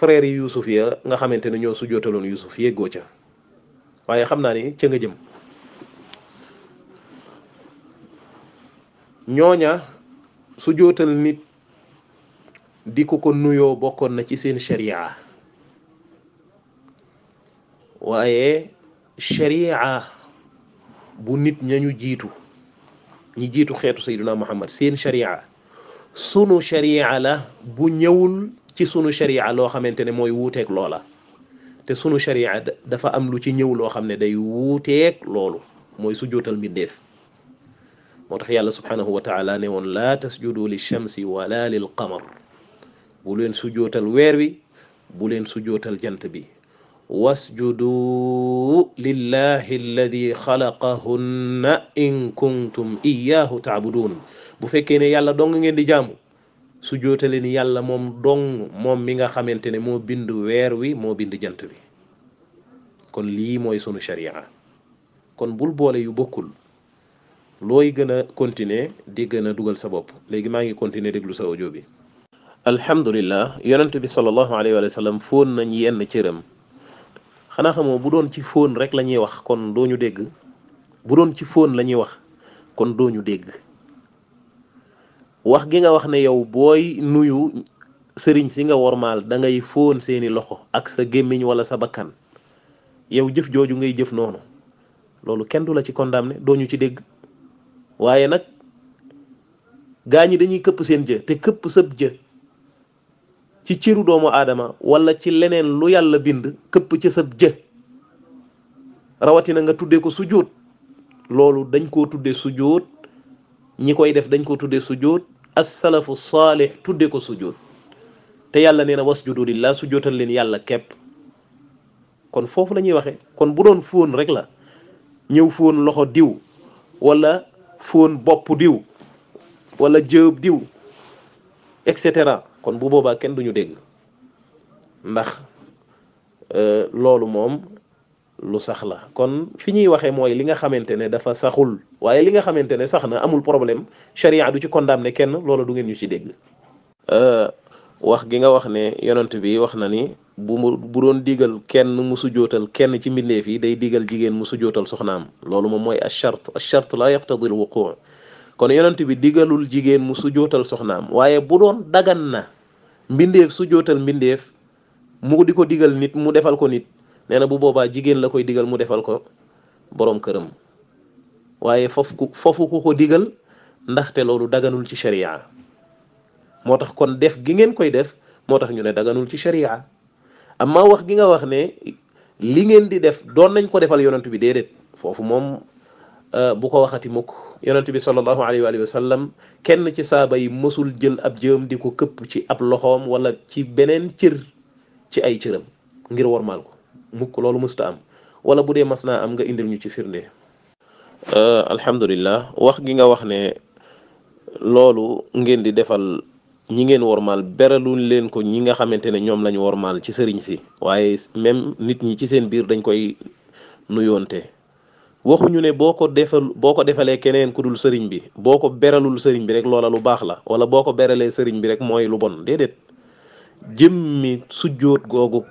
frère Yusuf ya nga xamante ne ñoo sujjootaloon Yusuf yeggoo ca waaye xam naa ni ca nga jëm ñooña sujjootal nit di ko nuyoo bokkoon na ci seen sharia waaye sharia bu nit ñañu jiitu ñi jiitu xeetu sayyiduna Muhammad seen sharia sunu sharia la bu ñëwul ci sunu sharia loo xamante ne mooy wuuteeg loola te sunu sharia dafa am lu ci ñëw loo xam ne day wuuteeg loolu mooy sujjootal mbindeef moo tax yàlla subhanahu wa taala ne woon laa tasjudu li shamsi wala lil qamar bu leen sujjootal weer wi bu leen sujjootal jant bi wasjudu lillahi alladi xalaqahunna in kuntum iyaahu taabudun bu fekkee ne yàlla dong ngeen di jaamu sujjootale ni yàlla moom dong moom mi nga xamante ne moo bind weer wi moo bind jant bi kon lii mooy sunu sharia kon bul boole yu bokkul looy gën a continuer di gën a dugal sa bopp léegi maa ngi continuer déglu sa audio bi alhamdulillah yonent bi sallallahu alayhi wa sallam fóon nañ yenn cëram xanaa xamoo bu doon ci fóon rek la ñuy wax kon doo ñu dégg bu doon ci fóon la ñuy wax kon doo ñu dégg wax gi nga wax ne yow booy nuyu sëriñ si nga wormaal da ngay fóon seeni loxo ak sa gémmiñ wala sa bakkan yow jëf jooju ngay jëf noonu loolu kenn du la ci condamné doo ñu ci dégg waaye nag gaa ñi dañuy këpp seen jë te këpp sëb jë ci ciru doomu aadama wala ci leneen lu yàlla bind këpp ca sëb jë rawatina nga tuddee ko sujjóot loolu dañ koo tuddee sujjóot ñi koy def dañ ko tuddee sujjóot as-salafu saalih tuddee ko sujjóot te yàlla nee na wasjudu lillah sujjóotal leen yàlla képp kon foofu la ñuy waxee kon bu doon fóon rek la ñëw fóon loxo diw wala fóon bopp diw wala jëb diw et cetera kon bu boobaa kenn duñu dégg ndax loolu moom lu sax la kon fi ñuy waxee mooy li nga xamante ne dafa saxul waaye li nga xamante ne sax na amul problème sharia du ci condamné kenn loolu du ngeen ñu ci dégg wax gi nga wax ne yonent bi wax na ni bu doon digal kenn mu sujootal kenn ci mbindeef yi day digal jigéen mu sujootal soxnaam loolu moom mooy ash-shart la yaqtadi al-wuqu' kon yonent bi digalul jigéen mu sujootal soxnaam waaye bu doon dagan na mbindeef sujootal mbindeef mu di ko digal nit mu defal ko nit nee na bu boobaa jigéen la koy digal mu defal ko boroom këram waaye foofu ku ko digal ndaxte loolu daganul ci sharia moo tax kon def gi ngeen koy def moo tax ñu ne daganul ci sharia amma wax gi nga wax ne li ngeen di def doon nañ ko defal yonent bi déedéet foofu moom bu ko waxati mukk yonent bi sallallahu alayhi wa sallam kenn ci saaba yi mësul jël ab jëm di ko këpp ci ab loxoom wala ci beneen cër ci ay cëram ngir wormaal ko mukk loolu mësta am wala bu dee mas naa am nga indil ñu ci firnde alhamdulillah wax gi nga wax ne loolu ngeen di defal ñi ngeen wormaal beraluñ leen ko ñi nga xamante ne ñoom lañu wormaal ci sëriñ si waaye même nit ñi ci seen biir dañ koy nuyoonte waxuñu ne boo ko defalee keneen ku dul sëriñ bi boo ko beralul sëriñ bi rek loola lu baax la wala boo ko beralee sëriñ bi rek mooy lu bon déedéet jëmmi sujjóot googu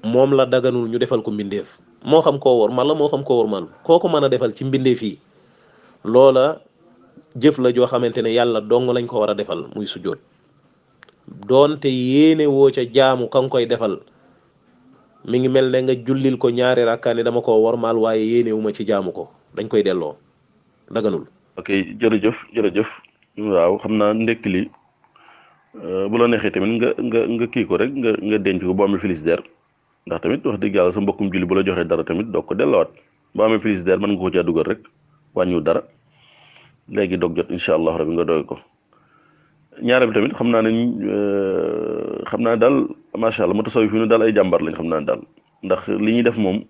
moom la daganul ñu defal ko mbindeef moo xam koo wormaal la moo xam koo wormaal koo ko mën a defal ci mbindeef yi loola jëf la joo xamante ne yàlla dong lañ ko war a defal muy sujjóot doonte yéene woo ca jaamu ka nga koy defal mi ngi mel ne nga jullil ko ñaari rakkaani dama ko wormaal waaye yéenewuma ci jaamu ko dañ koy delloo daganul. ok jërëjëf waaw xam naa ndekk li bu la neexee tamit nga kii ko rek nga denc ko boo amee frigidaire ndax tamit wax dëgg yàlla sa mbokkum julli bu la joxee dara tamit doog ko delloowaat boo amee frigidaire mën nga ko caa dugal rek wàññiwul dara léegi doog jot incha allah rabi nga doy ko ñaare bi tamit xam naa daal macha allah mutasawwif fi nu daal ay jàmbar lañ xam naa daal ndax li ñuy def moom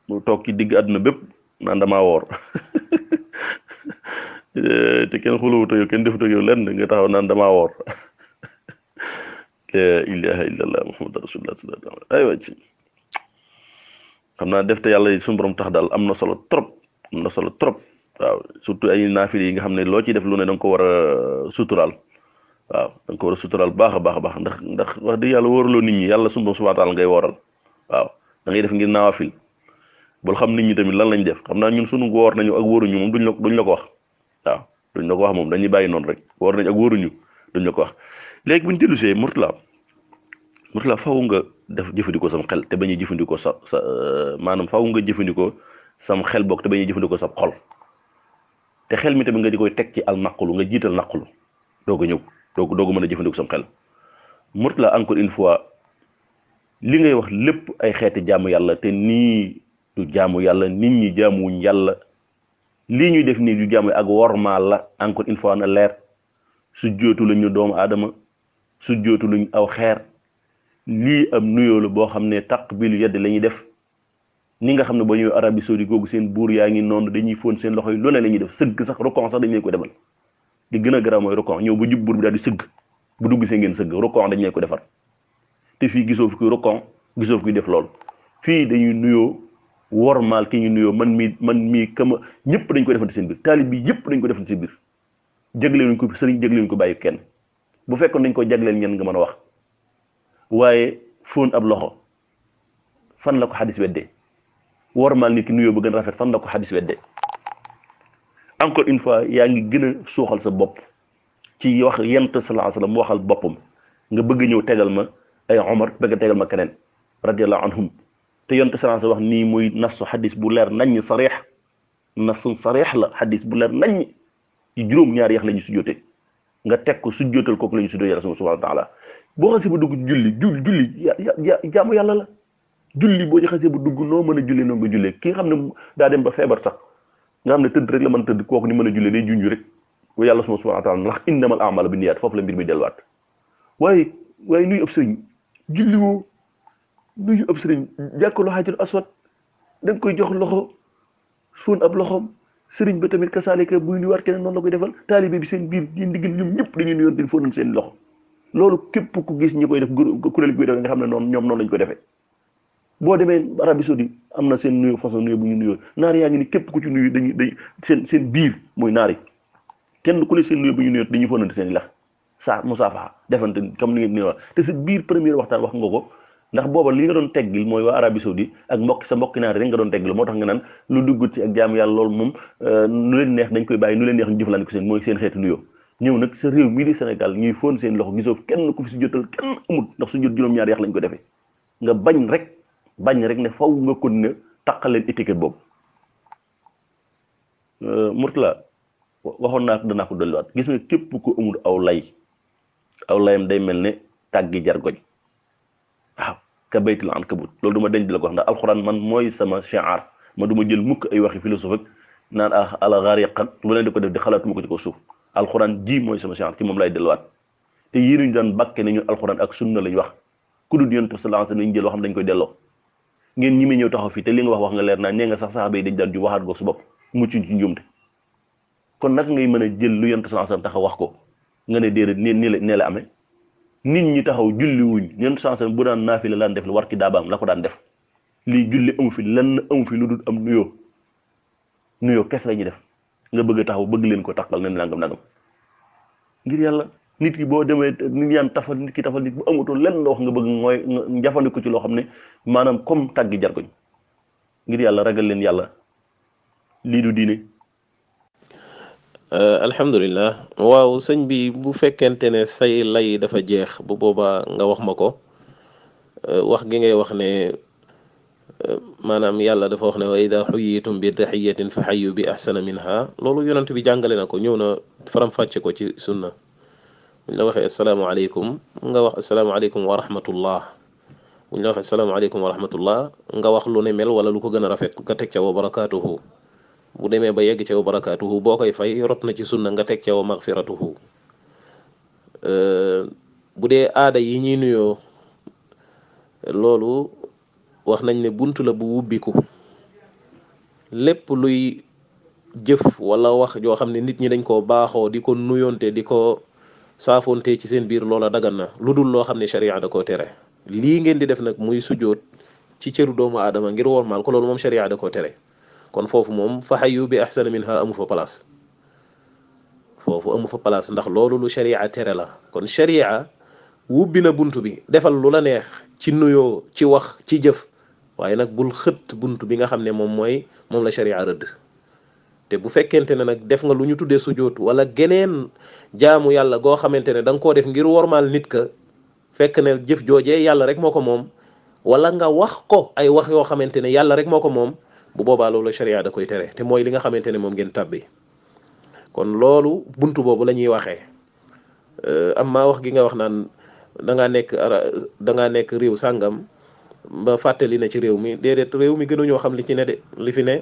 mu toog ci digg àdduna bépp naan damaa woor te kenn xuluwut yow kenn defut yow lenn nga taxaw naan damaa woor la ilaha illallah muhammad rasulullah sallallahu alayhi wa sallam aywa ci xam naa def te yàlla suñu borom tax daal am na solo trop waaw surtout ay naafile yi nga xam ne loo ciy def lu ne da nga ko war a suturaal waaw da nga ko war a suturaal baax a baax a baax ndax wax dëgg yàlla wóoraloo nit ñi yàlla sunu subhaanahu wa taala ngay wooral waaw da ngay def ngir naawafil bul xam nit ñi tamit lan lañ def xam naa ñun sunu woor nañu ak wóoruñu moom duñ la ko wax waaw duñ la ko wax moom dañuy bàyyi noonu rek woor nañu ak wóoruñu duñ la ko wax léegi buñ dellusee Mourtala faw nga def jëfandikoo sam xel te bañuy jëfandikoo sa maanaam faw nga jëfandikoo sam xel bokk te bañuy jëfandikoo sa xol te xel mi tamit nga di koy teg ci al naqulu nga jiital naqulu doog a ñëw doog a mën a jëfandikoo sam xel Mourtala encore une fois li ngay wax lépp ay xeeti jaamu yàlla te nii du jaamu yàlla nit ñi jaamuwuñ yàlla lii ñuy def nii du jaamu ak wormaal la encore une fois na leer su jootu lañu doomu aadama su jootu luñ aw xeer lii am nuyoo la boo xam ne taqbilu yedd la ñuy def ni nga xam ne ba ñëwee Arabie Saoudite googu seen buur yaa ngi noonu dañuy fóon seen loxo yi lu ne la ñuy def sëgg sax rokon sax dañ leen ko defal di gën a garaaw mooy rokon ñëw ba jub buur bi daal di sëgg bu dugg see ngeen sëgg rokon dañ leen ko defar te fii gisoo fi kuy rokon gisoo fi kuy def loolu fii dañuy nuyoo wormaal ki ñu nuyoo man mii kama ñëpp dañ ko defante seen biir taalib bi yëpp dañ ko defante seen biir jagleeluñ ko sëriñ jagleeluñ ko bàyyi kenn bu fekkoon dañ ko jagleel ñen nga mën a wax waaye fóon ab loxo fan la ko xadis weddee wormaal nit ki nuyoo ba gën a rafet fan la ko xadis weddee encore une fois yaa ngi gën a suuxal sa bopp ci wax yent sallallahu alayhi wasallam mu waxal boppam nga bëgg ñëw tegal ma ay Omar bëgg tegal ma keneen radiyallahu anhum te yent sallallahu alayhi wasallam wax nii muy nasu xadis bu leer naññ sarix nasun sarix la xadis bu leer naññ ci juróom-ñaari yax la ñu sujjóote nga teg ko sujjóotal kooku la ñu sujjóot yàlla subhanahu wa taala boo xasee ba dugg julli jaamu yàlla la julli boo ci xasee ba dugg noo mën a jullee noo nga jullee ki nga xam ne daa dem ba feebar sax nga xam ne tëdd rek la mën a tëdd kooku ni mën a jullee day junj rek wa yàlla subhanahu wa taala ndax innamal a'malu binniyaat foofu la mbir mi delluwaat waaye nuyu ab sëriñ julli woo nuyu ab sëriñ jàkkaloo xaajatul aswad da nga koy jox loxo fóon ab loxoom sëriñ ba tamit kasaalika buy nuyuwaat keneen noonu la koy defal taalibe bi seen biir yi ndigal ñoom ñëpp dañuy nuyoon te fóonoon seen loxo loolu képp ku gis ñi koy def kuréel guy def nga xam ne noonu ñoom noonu lañ ko defee boo demee Arabie Saoudite am na seen nuyu façon nuyu bu ñu nuyoo naar yaa ngi ni képp ku ci nuyu dañuy seen biir muy naar yi kenn ku ne seen nuyu bu ñu nuyoo dañuy fóonante seen i lax musaafaha defante comme ni ngeen ni wax te sa biir première waxtaan wax nga ko ndax booba li nga doon teggil mooy waa Arabie Saoudite ak sa mbokki naar rek nga doon teggil moo tax nga naan lu duggut ci ak jaamu yàlla loolu moom nu leen neex dañ koy bàyyi nu leen neex ñu jëflante ko seen mooy seen xeetu nuyoo ñëw nag sa réew mii di Sénégal ñuy fóon seen loxo gisoo kenn ku fi su jotal kenn amul ndax su jot juróom-ñaar yax lañ ko defee nga bañ rek ne faw nga kon ne taqal leen étiquette boobu Mourtala waxoon naa ko danaa ko dolliwaat gis nga képp ku amul aw layam day mel ne tàggi jargoñ waaw ka baytul ankabut loolu du ma denc la ko wax ndax alxuraan man mooy sama shi'ar ma du ma jël mukk ay waxi philosophe ak naan ala ghariqan lu leen di ko def di xalaatuma ko ci ko suuf alxuraan ji mooy sama shi'ar ci moom lay delluwaat te yéen ñu daan bàkke ne ñun alxuraan ak sunna lañ wax ku dul yonent sallallahu alayhi wasallam ñu jël waxam dañ koy delloo ngeen ñi muy ñëw taxaw fii te li nga wax nga leer naa nee nga sax saxaaba yi dañ daan ju waxaat ko su bopp mucc ci njuumte kon nag ngay mën a jël lu yonent sallallahu alayhi wasallam taxaw wax ko nga ne déedéet nii la amee nit ñi taxaw julli wuñ yonent sallallahu alayhi wasallam bu daan naafila daan def lu war ci daabaam la ko daan def lii julli amu fi lenn amu fi lu dul am nuyoo kes la ñuy def nga bëgg a taxaw bëgg leen ko taxal ne nangam ngir yàlla nit ki boo demee nit yaan tafal nit ki tafal nit bu amutoon lenn wax nga bëgg mooy nga jafandiku ci loo xam ne maanaam comme tàggi jargoñ ngir yàlla ragal leen yàlla lii du diine. alhamdulilah waaw sëñ bi bu fekkente ne say lay dafa jeex bu boobaa nga wax ma ko wax gi ngay wax ne maanaam yàlla dafa wax ne wa ida xuyitum bi taxiyatin fa xayu bi ahsana minha loolu yonent bi jàngale na ko ñëw na faram-fàcce ko ci sunna buñ la waxee asalaamaaleykum nga wax asalaamaaleykum wa rahmatullah buñ la waxee asalaamaaleykum wa rahmatullah nga wax lu ne mel wala lu ko gën a rafet nga teg ca wa barakaatuhu bu demee ba yegg ca wa barakaatuhu boo koy fay rot na ci sunna nga teg ca wa magfiratuhu bu dee aada yi ñuy nuyoo loolu wax nañ ne buntu la bu wubbiku lépp luy jëf wala wax joo xam ne nit ñi dañ koo baaxoo di ko nuyoonte di ko saafoonte ci seen biir loola dagan na lu dul loo xam ne sharia da koo tere lii ngeen di def nag muy sujjóot ci cëru doomu aadama ngir wormaal ko loolu moom sharia da koo tere kon foofu moom fa hayyu bi ahsana minha amu fa place foofu amu fa place ndax loolu lu sharia tere la kon sharia wubbi na bunt bi defal lu la neex ci nuyoo ci wax ci jëf waaye nag bul xët bunt bi nga xam ne moom la sharia rëdd te bu fekkente ne nag def nga lu ñu tuddee sujjóot wala geneen jaamu yàlla goo xamante ne da nga koo def ngir wormaal nit ka fekk ne jëf joojee yàlla rek moo ko moom wala nga wax ko ay wax yoo xamante ne yàlla rek moo ko moom bu boobaa loolu sharia da koy tere te mooy li nga xamante ne moom ngeen tàbbi kon loolu buntu boobu la ñuy waxee am maa wax gi nga wax naan da ngaa nekk réew sàngam ba fàttali ne ci réew mi déedéet réew mi gënuñoo xam li ci ne de li fi ne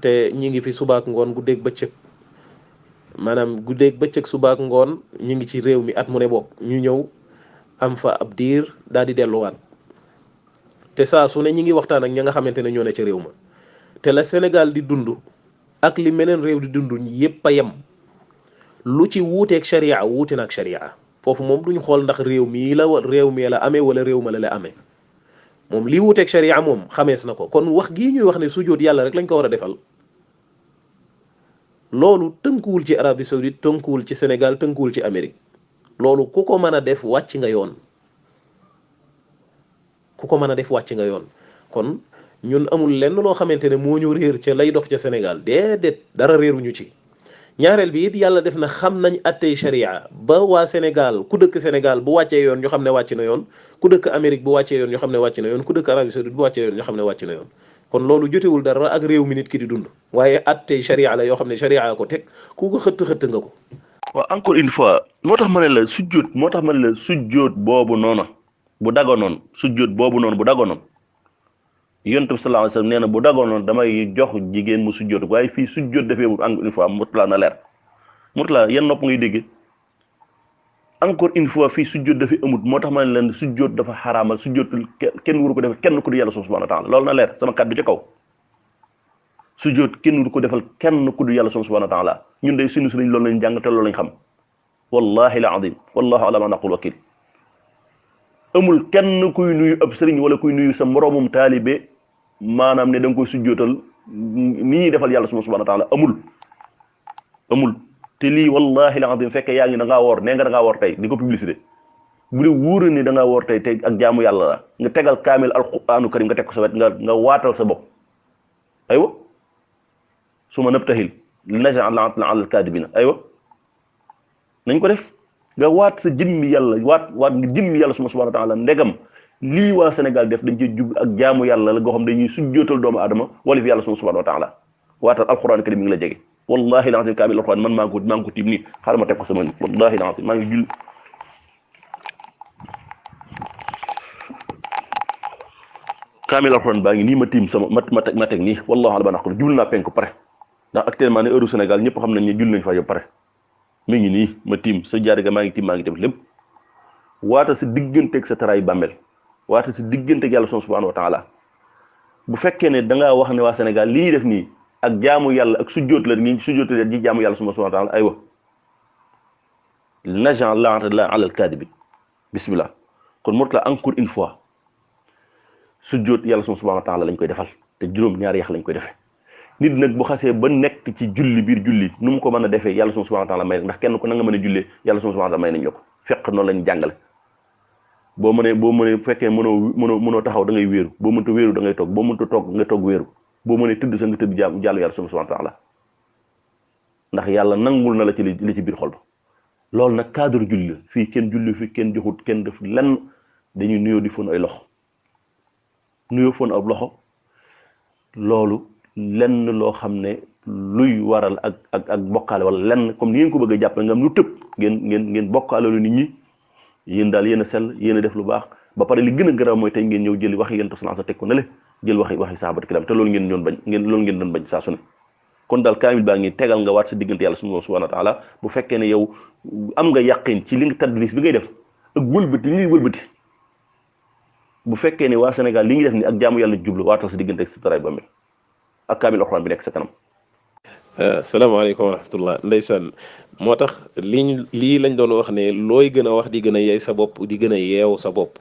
te ñi ngi fi subaak ngoon guddeeg bëccëg maanaam guddeeg bëccëg subaak ngoon ñi ngi ci réew mi at mu ne bokk ñu ñëw am fa ab diir daal di delluwaat te saa su ne ñi ngi waxtaan ak ña nga xamante ne ñoo ne ca réew ma te la Sénégal di dund ak li meneen réew di dund yépp a yem lu ci wuuteeg sharia wuute na ak sharia foofu moom duñ xool ndax réew mii la réew mi la amee wala réew ma la amee moom li wuuteeg sharia moom xamees na ko kon wax gii ñuy wax ne sujjóot yàlla rek lañ ko war a defal loolu tënkuwul ci Arabie Saoudite tënkuwul ci Sénégal tënkuwul ci Amérique loolu ku ko mën a def wàcc nga yoon ku ko mën a def wàcc nga yoon kon ñun amul lenn loo xamante ne moo ñu réer ca lay dox ca Sénégal déedéet dara réeruñu ci ñaareel bi it yàlla def na xam nañ attey sharia ba waa Sénégal ku dëkk Sénégal bu wàccee yoon ñu xam ne wàcc na yoon ku dëkk Amérique bu wàccee yoon ñu xam ne wàcc na yoon ku dëkk Arabie Saoudite bu wàccee yoon ñu xam ne wàcc na yoon kon loolu jotewul dara ak réew mi nit ki di dund waaye attey sharia la yoo xam ne sharia ko teg ku ko xëtt nga ko. waaw encore une fois moo tax ma ne la sujjóot boobu noonu bu dagonoon sujjóot boobu noonu bu dagonoon yonent bi sallallahu alayhi wasallam nee na bu dagonoon damay jox jigéen mu sujjóot waaye fii sujjóot dafee mu encore une fois Mourtala na leer Mourtala yan nopp ngay dégg encore une fois fii sujjóot dafay amut moo tax ma ne leen sujjóot dafa xaraamal sujjóot kenn waru ko def kenn ku du yàlla subhanahu wa ta'ala loolu na leer sama kàddu ci kaw sujjóot kenn waru ko defal kenn ku du yàlla subhanahu wa ta'ala ñun day sunu sëriñ loolu lañ jàng te loolu lañ xam wallahi la azim wallahu ala ma naqul wakil amul kenn kuy nuyu ab sëriñ wala kuy nuyu sa moroomum taalibe maanaam ne da nga koy sujjootal ni ñuy defal yàlla subhanahu wa ta'ala amul te lii wallahi la azim fekkee yaa ngi da ngaa woor nee nga da ngaa woor tey di ko publicité bu dee wóor ni da ngaa woor tey ak jaamu yàlla la nga tegal kaamil alquranu karim nga teg ko sa wet nga waatal sa bopp aywa su ma nabtahil naj'al ala al-kadibina aywa nañ ko def nga waat sa jëmmi yàlla waat nga jëmmi yàlla subhanahu wa ta'ala ndegam lii waa Sénégal def dañ cee jub ak jaamu yàlla la goo xam dañuy sujjootal doomu aadama wala fi yàlla subhanahu wa ta'ala waatal alquran karim mi ngi la jege wallahi l'azim kaamil alquran man maa ngi ko tiim nii xaaral ma teg ko sama nit wallahi l'azim maa ngi jull kaamil alquran baa ngi nii ma tiim sama ma teg nii wallahu ala banaqul jul naa penk pare ndax actuellement ne heure Sénégal ñëpp xam nañ ne jul nañ fa yo pare mi ngi nii ma tiim sa jaariga maa ngi def lépp waata sa digganteeg sa taraay bàmmeel waata sa digganteeg yàlla subhanahu wa ta'ala bu fekkee ne da ngaa wax ne waa Sénégal li ñuy def nii ak jaamu yàlla ak sujjóot la nii sujjóot la ji jaamu yàlla subhanahu wa ta'ala aywa naj'al la'nata ala al-kadibin bismillah kon Mourtala encore une fois sujjóot yàlla subhanahu wa ta'ala lañ koy defal te juróom ñaari yax lañ koy defee nit nag bu xasee ba nekk ci julli biir julli nu mu ko mën a defee yàlla subhanahu wa ta'ala may ndax kenn ku na nga mën a jullee yàlla subhanahu wa ta'ala may nañ la ko fekk noonu lañ jàngale boo mënee fekkee mënoo taxaw da ngay wéeru boo mënta wéeru da ngay toog boo mënta toog nga toog wéeru boo mënee tëdd sa nga tëdd jàllu yàlla subhanahu wa ta'ala ndax yàlla nangul na la ci li ci biir xol ba loolu nag cadre julli fii kenn julli fii kenn joxut kenn def lenn dañuy nuyoo di fon ay loxo nuyoo fon ab loxo loolu lenn loo xam ne luy waral ak bokkaale wala lenn comme ni ngeen ko bëgg a jàpp nga am lu tëb ngeen bokkaale lu nit ñi yéen daal yéen a sell yéen a def lu baax ba pare li gën a garaaw mooy tey ngeen ñëw jëli waxi yéen toslan sa teg ko nale jël waxi sahabatu kiram te loolu ngeen doon bañ saa su ne kon daal kaamil baa ngi tegal nga waat sa diggante yàlla subhanahu wa ta'ala bu fekkee ne yow am nga yàqin ci li nga tadlis bi ngay def ak wëlbati li ñuy wëlbati bu fekkee ne waa Sénégal li ñuy def ni ak jaamu yàlla jublu waatal sa diggante ak sa taraay ba mel ak kaamil alxuraan bi nekk sa kanam. asalaamaaleykum wa rahmatullah ndeysaan moo tax lii lañ doon wax ne looy gën a wax di gën a yeey sa bopp di gën a yeew sa bopp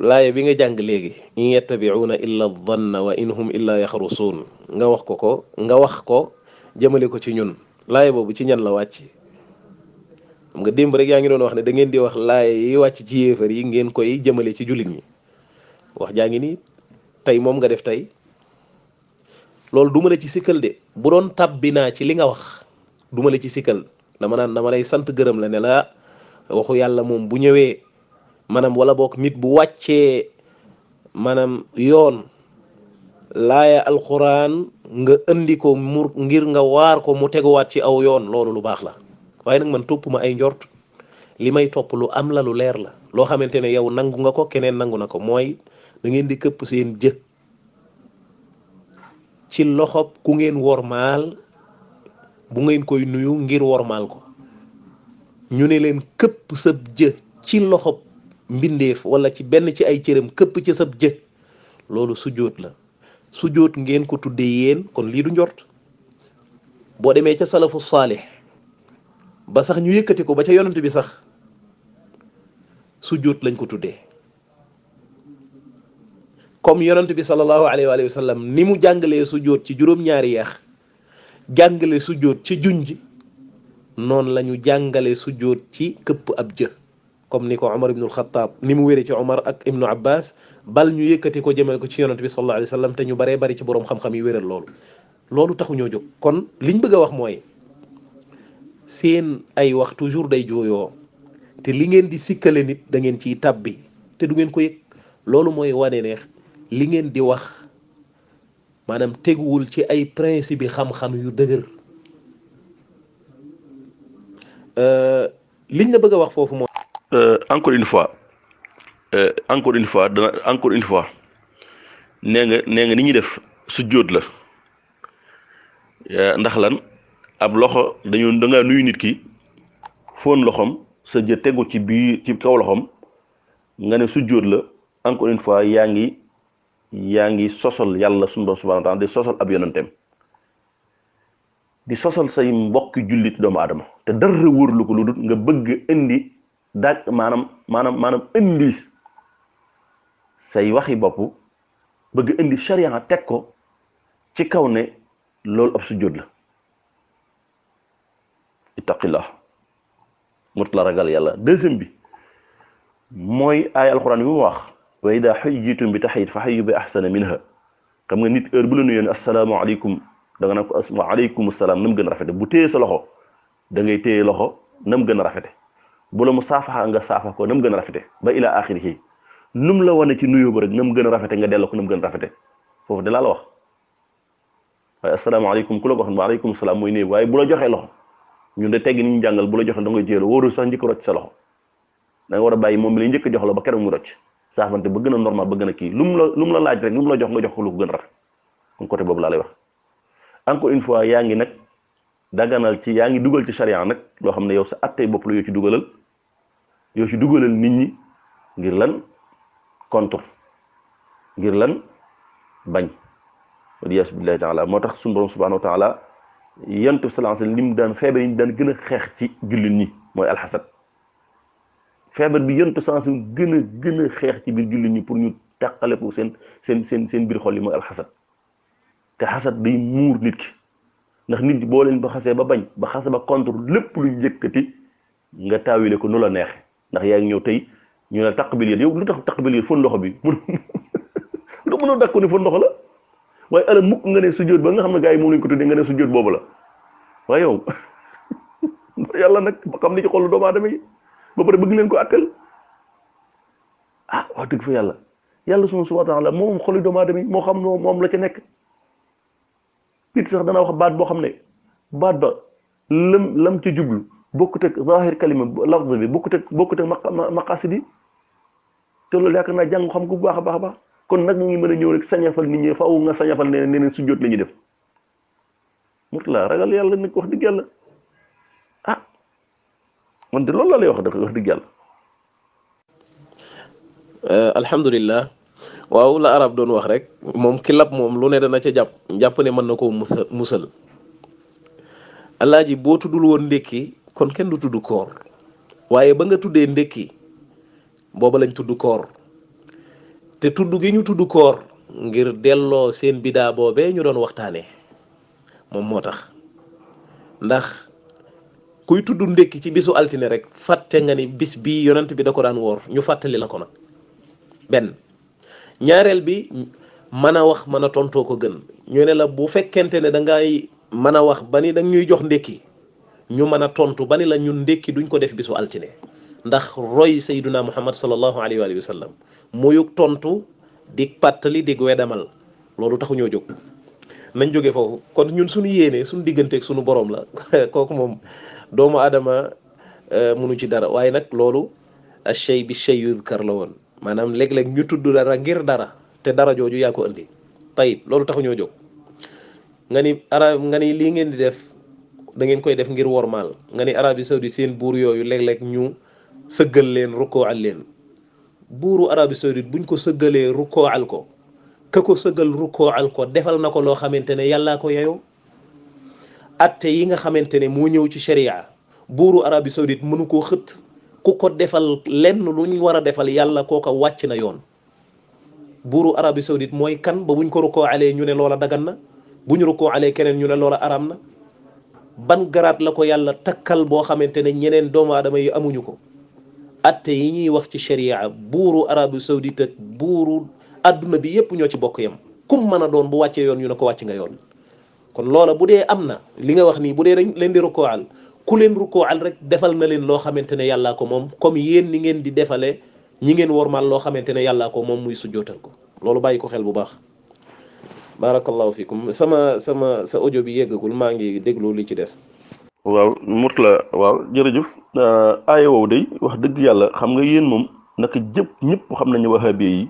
laaya bi nga jàng léegi in yattabi'una illa dhanna wa in hum illa yaxrusuun nga wax ko jëmale ko ci ñun laaya boobu ci ñan la wàcc xam nga démb rek yaa ngi doon wax ne da ngeen di wax laaya yi wàcc ci yéefar yi ngeen koy jëmale ci jullit ñi wax jaa ngi nii tey moom nga def tey loolu duma la ci sikkal de bu doon tàbbi naa ci li nga wax duma la ci sikkal dama lay sant gërëm la ne la waxu yàlla moom bu ñëwee maanaam wala boog nit bu wàccee maanaam yoon laaya alxuraan nga indi ko mu ngir nga waar ko mu teguwaat ci aw yoon loolu lu baax la waaye nag man topp ma ay njort li may topp lu am la lu leer la loo xamante ne yow nangu nga ko keneen nangu na ko mooy da ngeen di këpp seen jë ci loxob ku ngeen wormaal bu ngeen koy nuyu ngir wormaal ko ñu ne leen këpp sab jë ci loxob mbindeef wala ci benn ci ay cëram këpp ci sab jë loolu sujjóot la sujjóot ngeen ko tuddee yéen kon lii du njort boo demee ca salafu saalih ba sax ñu yëkkati ko ba ca yonent bi sax sujjóot lañ ko tuddee comme yonent bi sallallahu alayhi wa sallam ni mu jàngalee sujjóot ci juróom-ñaari yax jàngale sujjóot ci junj noonu la ñu jàngale sujjóot ci këpp ab jë comme ni ko Omar ibnul Xattaab ni mu wéree ci Omar ak Ibnu Abbas bal ñu yëkkati ko jëmale ko ci yonent bi sallallahu alayhi wa sallam te ñu baree bari ci boroom xam-xam yi wéral loolu taxu ñoo jóg kon liñ bëgg a wax mooy seen ay wax toujours day jooyoo te li ngeen di sikkale nit da ngeen ciy tàbbi te du ngeen ko yëg loolu mooy wane ne li ngeen di wax maanaam teguwul ci ay principe yi xam-xam yu dëgër liñ la bëgg a wax foofu mooy encore une fois nee nga ni ñuy def sujjóot la ndax lan ab loxo da nga nuyu nit ki foon loxom sa jë tegu ci biir ci kaw loxom nga ne sujjóot la encore une fois yaa ngi sosal yàlla sunu Boroom subhaanahu wa taala di sosal ab yonenteem di sosal say mbokki jullit doomu aadama te dara wóorlu ko lu dul nga bëgg indi maanaam indi say waxi bopp bëgg indi sharia teg ko ci kaw ne loolu ab sujjóot la ittaqillah mut la ragal yàlla deuxième bi mooy ay alxuraan bi mu wax wa ida xuyyitum bi taxiyat fa xayyu bi axsana minha xam nga nit heure bu la nuyoo ne asalaamaaleykum da nga naan ko waaleykum salaam na mu gën a rafete bu téye sa loxo da ngay téye loxo na mu gën a rafete bu la mu saafaxa nga saafa ko na mu gën a rafete ba ila axirihi num la wane ci nuyoo ba rek na mu gën a rafete nga delloo ko na mu gën a rafete foofu de laa la wax waaye asalaamaaleykum ku la ko wax waaleykum salaam mooy néew waaye bu la joxee loxo ñun de teggi ni ñu jàngal bu la joxee da ngay jéelo wóorul sax njëkk rocc sa loxo da nga war a bàyyi moom mi lay njëkk jox la ba keroog mu rocc saafante ba gën a normal ba gën a kii lu mu la laaj rek lu mu la jox nga jox ko lu ko gën a rafet kon côté boobu laa lay wax encore une fois yaa ngi nag daganal ci yaa ngi dugal ci charia nag loo xam ne yow sa attey bopp la yoo ci dugalal nit ñi ngir lan contre ngir lan bañ waliyaasu billahi taala moo tax suñu borom subhanahu wa taala yonent bi sallallahu alayhi wasallam li mu daan feebar yi ñu daan gën a xeex ci jullit ñi mooy alxasad feebar bi yonent sallallahu alayhi wasallam gën a xeex ci biir jullit ñi pour ñu tàqale ko seen biir xol yi mooy alxasad te xasad day muur nit ki ndax nit boo leen ba xasee ba bañ ba xase ba contre lépp lu njëkkati nga taawile ko nu la neexe ndax yaa ngi ñëw tey ñu ne taqbil yéen yow lu tax taqbil yéen fon loxo bi lu mënoo dakko ni fon loxo la waaye ala mukk nga ne sujjóot ba nga xam ne gars yi moom lañ ko tuddee nga ne sujjóot boobu la waaye yow yàlla nag ba xam ni ci xolu doomu aadama yi ba pare bëgg leen ko àttal wax dëgg fa yàlla subhaanahu wa ta'aala moom xolu doomu aadama yi moo xam moom la ca nekk nit sax dana wax baat boo xam ne baat ba lam ca jublu bokkut ak zahir kalima lafz bi bokkut ak maqasid yi te loolu yaakaar naa jàng xam ko bu baax a baax kon nag mu ngi mën a ñëw rek sañafal nit ñi faaw nga sañafal ne sujjóot la ñuy def mutla ragal yàlla nag wax dëgg yàlla man de loolu la lay wax dëgg yàlla. alhamdulillah waaw la arab doon wax rek moom ki lab moom lu ne dana ca jàpp ne mën na koo musal alaaji boo tuddul woon ndékki kon kenn du tudd koor waaye ba nga tuddee ndékki booba lañ tudd koor te tudd gi ñu tudd koor ngir delloo seen bidaa boobee ñu doon waxtaanee moom moo tax ndax kuy tudd ndékki ci bisu altine rek fàtte nga ni bis bii yonent bi da ko daan woor ñu fàttali la ko nag benn. ñaareel bi mën a wax mën a tontoo ko gën ñu ne la bu fekkente ne da ngay mën a wax ba ni da ñuy jox ndékki ñu mën a tontu ba ni la ñun ndékki duñ ko def bisu altine ndax roy sayduna muhammad sallallahu alayhi wa sallam muyug tontu dig pàttali dig wedamal loolu taxu ñoo jóg nañ jóge foofu kon ñun suñu yéenee suñu digganteeg suñu borom la kooku moom doomu aadama munu ci dara waaye nag loolu ash-shay bi shay yuzkar la woon maanaam léeg-léeg ñu tudd dara ngir dara te dara jooju yaa ko andi tayib loolu taxu ñoo jóg nga ni arab nga ni lii ngeen di def da ngeen koy def ngir wormaal nga ni Arabie Saoudite seen buur yooyu léeg-léeg ñu sëggal leen rukkooal leen buuru Arabie Saoudite buñ ko sëggalee rukkooal ko ka ko sëggal rukkooal ko defal na ko loo xamante ne yàllaa ko yeyoo atte yi nga xamante ne moo ñëw ci sharia buuru Arabie Saoudite mënu koo xët ku ko defal lenn lu ñu war a defal yàlla kooka wàcc na yoon buuru Arabie Saoudite mooy kan ba buñ ko rukkooalee ñu ne loola dagan na bu ñu rukkooalee keneen ñu ne loola araam na ban garaat la ko yàlla takkal boo xamante ne ñeneen doomu aadama yi amuñu ko atte yi ñuy wax ci sharia buuru Arabie Saoudite ak buuru adduna bi yépp ñoo ci bokk yam kum mën a doon bu wàccee yoon ñu ne ko wàcc nga yoon kon loola bu dee am na li nga wax nii bu dee dañ leen di rukkooal ku leen rukkooal rek defal na leen loo xamante ne yàllaa ko moom comme yéen ni ngeen di defale ñi ngeen wormaal loo xamante ne yàllaa ko moom muy sujjootal ko loolu bàyyi ko xel bu baax barakallahu fikum sa audio bi yeggagul maa ngi déglu li ci des. waaw Mourtala waaw jërëjëf aaya woowu day wax dëgg yàlla xam nga yéen moom naka ñëpp xam nañu wahabi yi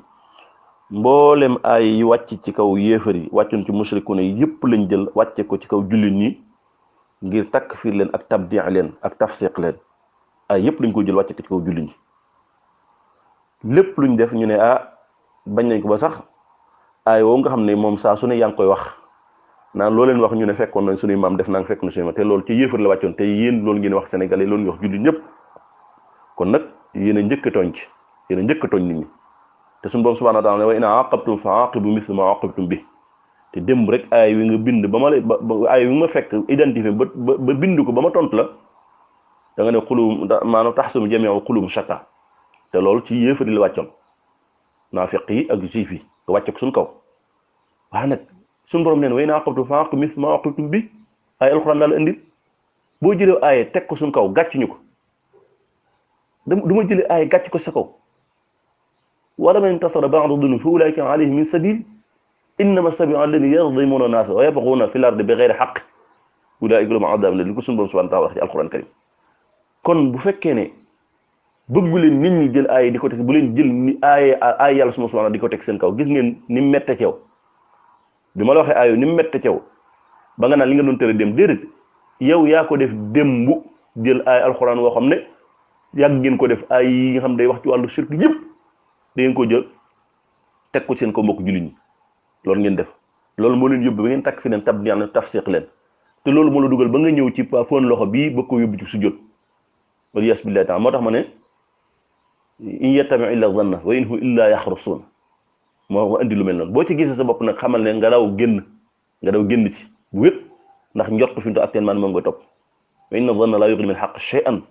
mboolem aaya yi wàcc ci kaw yéefar yi wàccoon ci mushrikuna yi yëpp lañ jël wàcce ko ci kaw jullit ñi ngir takfir leen ak tabdi' leen ak tafsiq leen ay yëpp lañ ko jël wàcce ko ci kaw jullit ñi lépp luñ def ñu ne bañ nañ ko ba sax aay woo nga xam ne moom saa su ne yaa ngi koy wax naan loo leen wax ñu ne fekkoon nañ suñuy maam def naa nga fekk na suñuy maam te loolu ci yéefar la wàccoon te yéen loolu ngeen wax sénégalais loolu ngeen wax jullit ñëpp kon nag yéen a njëkk a tooñ ci yéen a njëkk a tooñ nit ñi te suñu borom subhanahu wa ta'ala wa in aqabtum fa aqibu misla ma aqabtum bi te démb rek aay wi nga bind ba ma lay aay wi ma fekk identifié ba bind ko ba ma tontu la da nga ne xulum maanaam tahsumu jami'u xulum shatta te loolu ci yéefar la wàccoon naafiq yi ak juif yi nga wàcce ko suñ kaw waaye nag suñu borom neen way na aqabtum fa aqibu misla ma aqabtum bi ay alxuraan daal indil boo jëlee aaye teg ko suñ kaw gàcc ñu ko du ma jëlee aaye gàcc ko sa kaw wala man intasara ba'da dhulmi fa ulaa'ika alayhim min sabil innama sabilu alladhina yadhlimuna naasa wa yabghuna fil ardi bighayri haqq ulaa'ika lahum adhabun li ko suñu borom subhanahu wa ta'ala wax ci alxuraan karim kon bu fekkee ne bëggu leen nit ñi jël aaye di ko teg bu leen jël ni aaye yàlla subhanahu di ko teg seen kaw gis ngeen ni mu mette ceew bi ma la waxee aayo ni mu mette ceew ba nga naan li nga doon tere dem déedéet yow yaa ko def démbu jël aaye alxuraan woo xam ne yàgg ngeen ko def ay yi nga xam day wax ci wàllu shirk yëpp da ngeen ko jël teg ko seen ko mbokk jullit ñi loolu ngeen def loolu moo leen yóbbu ba ngeen takk fi leen tab ñaan tafsiq leen te loolu moo la dugal ba nga ñëw ci foon loxo bii ba ko yóbbu ci sujjóot wala yas billahi taala moo tax ma ne in yattabi'u illa dhanna wa in hum illa yaxrusun moo andi lu mel noonu boo ci gisee sa bopp nag xamal ne nga daw génn ci bu wét ndax njort fi mu toll actuellement moom nga topp wa inna dhanna la yughni min haqq shay'an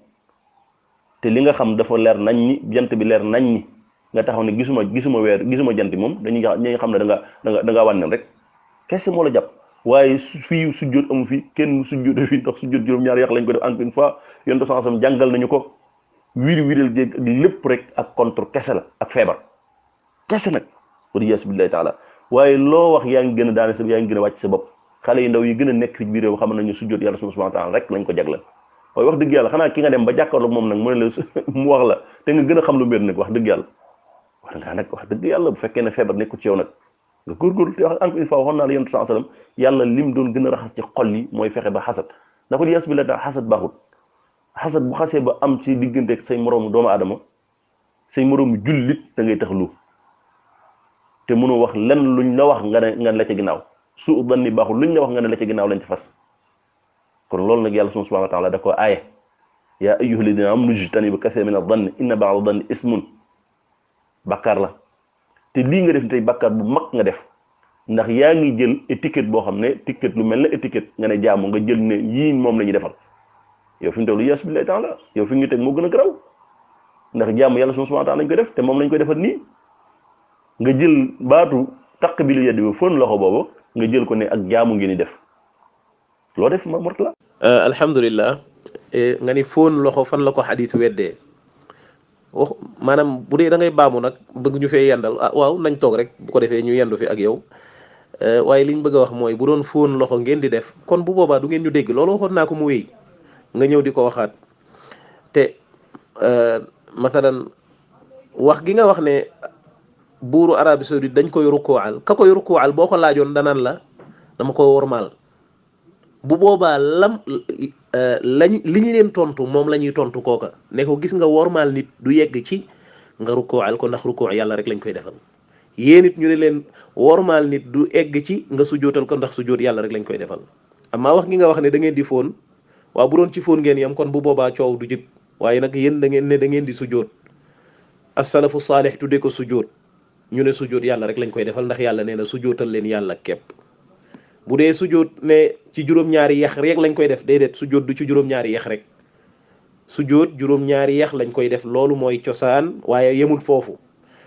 te li nga xam dafa leer nañ ñi jant bi leer nañ ñi nga taxaw ne gisuma weer gisuma jant moom dañuy xam ne da nga wànneen rek kese moo la jàpp waaye fii sujjóot amu fi kenn sujjóot fi ndax sujjóot juróom-ñaari yàq lañ ko def encore une fois yéen de sansam jàngal nañu ko wiiral jéeg ak lépp rek ak contre kese la ak feebar kese nag waliyaasu billahi taala waaye loo wax yaa ngi gën a daane sa yaa ngi gën a wàcc sa bopp xale yu ndaw yi gën a nekk fi biir réew xam nañu sujjóot yàlla subhanahu wa ta'ala rek lañ ko jagleel waaye wax dëgg yàlla xanaa ki nga dem ba jàkkaarloog moom nag mu ne la mu wax la te nga gën a xam lu mbir nag wax dëgg yàlla wax dëgg yàlla bu fekkee ne feebar nekku ci yow nag nga góorgóorlu te wax encore une fois waxoon naa la yonent sallallahu alayhi wasallam yàlla lim doon gën a raxas ci xol yi mooy fexe ba xasad ndax waliyaasu billahi taala xasad baaxul xasad bu xasee ba am ci diggante ak say moroomu doomu aadama say moroomu jullit da ngay tax lu te mënoo wax lenn luñ la wax nga ne la ca ginnaaw su danni baaxul luñ la wax nga ne la ca ginnaaw lañ ci fas kon loolu nag yàlla subhanahu wa ta'ala da ko aaye yaa ayyuha alladhina amanu ijtanibu kathiran mina dhanni inna ba'da dhanni ismun bàkkaar la te lii nga def tey bàkkaar bu mag nga def ndax yaa ngi jël étiquette boo xam ne étiquette lu mel ne étiquette nga ne jaamu nga jël ne yii moom la ñuy defal yow fi ñu toll yes billahi taala yow fi ñu teg moo gën a garaw ndax jaamu yàlla subhanahu wa ta'ala lañ koy def te moom lañ koy defal nii nga jël baatu taq bi lu yeddi bi fóon loxo boobu nga jël ko ne ak jaamu ngeen di def loo def ma Mourtala alhamdulillah nga ni fóon loxo fan la ko xadis weddee wax maanaam bu dee da ngay baamu nag bëgg ñu fee yendal waaw nañ toog rek bu ko defee ñu yendu fi ak yow waaye liñ bëgg a wax mooy bu doon fóon loxo ngeen di def kon bu boobaa du ngeen ñu dégg loolu waxoon naa ko mu wéy nga ñëw di ko waxaat te mathalan wax gi nga wax ne buuru Arabie Saoudite dañ koy rukkuwaal ka koy rukkuwaal boo ko laajoon danaan la dama ko wormaal bu boobaa liñ leen tontu moom la ñuy tontu kooka ne ko gis nga wormaal nit du yegg ci nga rukkuwaal ko ndax rukkuwaal yàlla rek lañ koy defal yéen it ñu ne leen wormaal nit du egg ci nga sujootal ko ndax sujoot yàlla rek lañ koy defal amaa wax gi nga wax ne da ngeen di fóon waaw bu doon ci fóon ngeen yam kon bu boobaa coow du jib waaye nag yéen da ngeen ne da ngeen di sujoot as-salafu saalih tuddee ko sujoot ñu ne sujoot yàlla rek lañ koy defal ndax yàlla nee na sujootal leen yàlla képp bu dee sujoot ne ci juróom-ñaari yax rek lañ koy def déedéet sujoot du ci juróom-ñaari yax rek sujoot juróom-ñaari yax lañ koy def loolu mooy cosaan waaye yemul foofu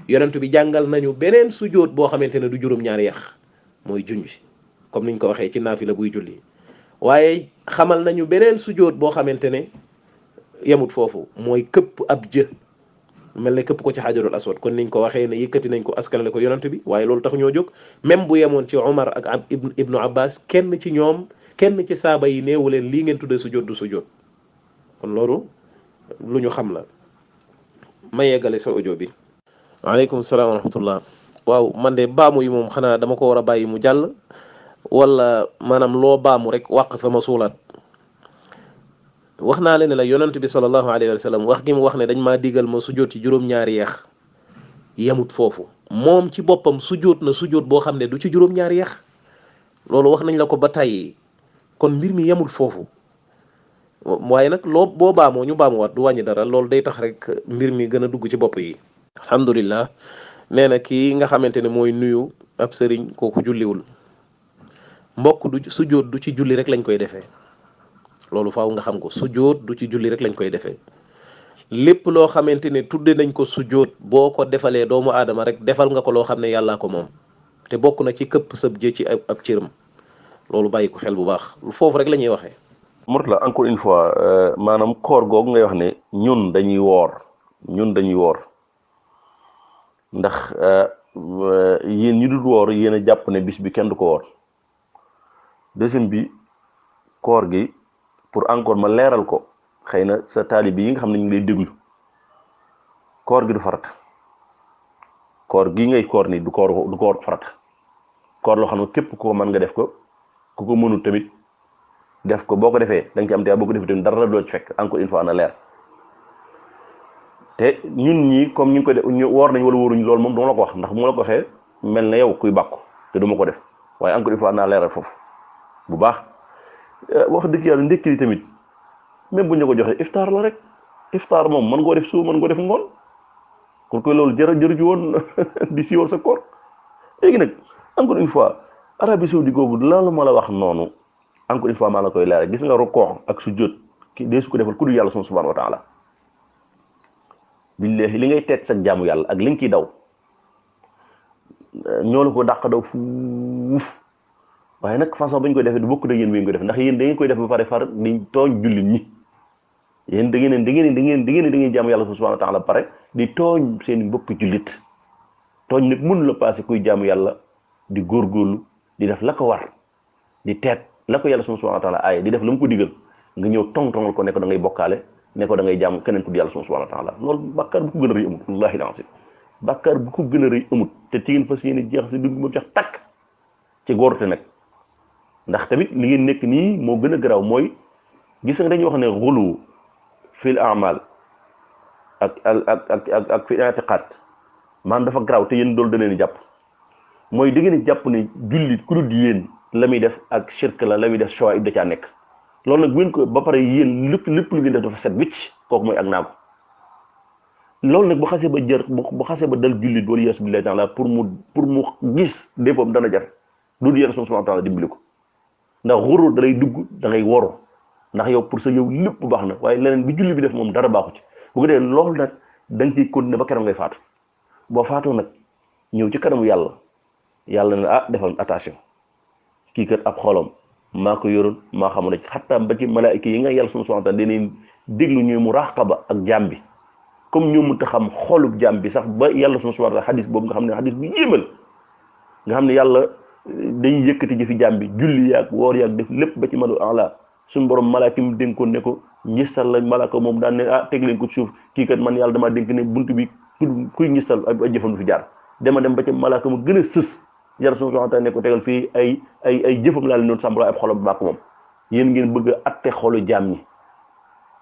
yonent bi jàngal nañu beneen sujoot boo xamante ne du juróom-ñaari yax mooy junj comme niñ ko waxee ci naafila buy julli waaye xamal nañu beneen sujoot boo xamante ne yemut foofu mooy këpp ab jë mel ne këpp ko ci xajarul aswad kon niñ ko waxee ne yëkkati nañ ko askanale ko yonent bi waaye loolu tax ñoo jóg même bu yemoon ci Omar ak ibnu Abbas kenn ci ñoom kenn ci saaba yi neewu leen lii ngeen tuddee sujoot du sujoot kon loolu lu ñu xam la ma yeggale sa audio bi. waaleykum salaam wa rahmatullah waaw man de baamu yi moom xanaa dama ko war a bàyyi mu jàll wala maanaam loo baamu rek wàq fa ma suulaat wax naa leen ne la yonent bi sallallahu alayhi wa sallam wax gi mu wax ne dañ maa digal ma sujoot ci juróom-ñaari yeex yemut foofu moom ci boppam sujoot na sujoot boo xam ne du ci juróom-ñaari yeex loolu wax nañ la ko ba tàyyi kon mbir mi yemul foofu waaye nag loo boo baamoo ñu baamuwaat du wàññi dara loolu day tax rek mbir mi gën a dugg ci bopp yi. alhamdulillah nee na kii nga xamante ne mooy nuyu ab sëriñ kooku julliwul mbokk du sujoot du ci julli rek lañ koy defee. loolu faaw nga xam ko sujoot du ci julli rek lañ koy defee lépp loo xamante ne tudde nañ ko sujoot boo ko defalee doomu aadama rek defal nga ko loo xam ne yàllaa ko moom te bokk na ci këpp sab jë ci ab cëram loolu bàyyi ko xel bu baax foofu rek la ñuy waxee. Mourtala encore une fois maanaam koor googu ngay wax ne ñun dañuy woor ndax yéen ñi dul woor yéen a jàpp ne bis bi kenn du ko woor deuxième bi koor gi. pour encore ma leeral ko xëy na sa taalibi yi nga xam ne ñu ngi lay déglu koor gi du farata koor gi ngay koor ni du koor farata koor loo xam ne képp ko mën nga def ko ku ko mënul tamit def ko boo ko defee da nga ci am te boo ko defee tamit dara doo ci fekk encore une fois na leer te ñun ñi comme ñu ngi ko def woor nañ wala wóoruñ loolu moom dama la ko wax ndax bu ma la ko waxee mel na yow kuy bàkku te du ma ko def waaye encore une fois naa leeral foofu bu baax. wax dëgg yàlla ndékki li tamit même bu ñu ko joxee iftaar la rek iftaar moom mën ngoo def suuf mën ngoo def ngoon kon koy loolu jërë ji woon di siiwal sa koor léegi nag encore une fois Arabie Saoudite googu loolu ma la wax noonu encore une fois maa la koy leeral gis nga rukoo ak sujjóot ki dee su ko defal ku dul yàlla subhanahu wa taala billahi li ngay teet sa jaamu yàlla ak li nga ciy daw ñoo la ko dàq daw fuuf waaye nag façon bañ koy defee du bokk da yéen bi ko def ndax yéen da ngeen koy def ba pare far di tooñ jullit ñi yéen da ngeen jaamu yàlla subhanahu wa ta'ala ba pare di tooñ seen mbokk jullit tooñ nag mënu la passé kuy jaamu yàlla di góorgóorlu di def la ko war di teet la ko yàlla subhanahu wa ta'ala aaye di def la mu ko digal nga ñëw tong-tongal ko ne ko da ngay bokkaale ne ko da ngay jaamu keneen ku di yàlla subhanahu wa ta'ala loolu bàkkaar bu ko gën a rëy amut wallahi al-azim bàkkaar bu ko gën a rëy amut te ci ngeen fas yéene jeex si dund ba jeex takk ci góorte nag ndax tamit li ngeen nekk nii moo gën a garaaw mooy gis nga dañuy wax ne xulu fil amal ak fi i'tiqad maanaam dafa garaaw te yéen doolu da leen jàpp mooy da ngeen jàpp ne jullit ku dul yéen la muy def ak shirk la muy def shawaib da caa nekk loolu nag bu ngeen ko ba pare yéen lépp lu ngeen def dafa set wicc kooku mooy ak naago loolu nag bu xasee ba jër bu xasee ba dal jullit wala yaasu billahi taala pour mu gis déppam dana jar du yàlla subhanahu wa ta'ala dimbali ko ndax xurur da lay dugg da ngay woru ndax yow pour sa yow lépp baax na waaye leneen bi julli bi def moom dara baaxu ci bu ko dee loolu nag da nga ciy continuer ba keroog ngay faatu boo faatoo nag ñëw ci kanamu yàlla ne ah defal attention kii kat ab xolam maa ko yoroon maa xamoon ci xattaam ba ci malaayika yi nga yàlla subhanahu wa ta'ala danañ déglu ñuy muraqaba ak jaam bi comme ñoo mënta xam xolub jaam bi sax ba yàlla subhanahu wa ta'ala xadis boobu nga xam ne xadis bu yéemal nga xam ne yàlla dañuy yëkkati jëfi jaam bi julli yaag woor yaag def lépp ba ci malu ala suñu borom malaaka mu dénkoon ne ko ngistal la malaaka moom daan ne ah teg leen ko ci suuf kii kat man yàlla damaa dénk ne bunt bi kuy ngistal ay jëfam du fi jaar dema dem ba ca malaaka mu gën a sës yàlla subhanahu wa ta'ala ne ko tegal fii ay jëfam laa leen doon sàmm ay xolam bàkk moom yéen ngeen bëgg a atte xolu jaam ñi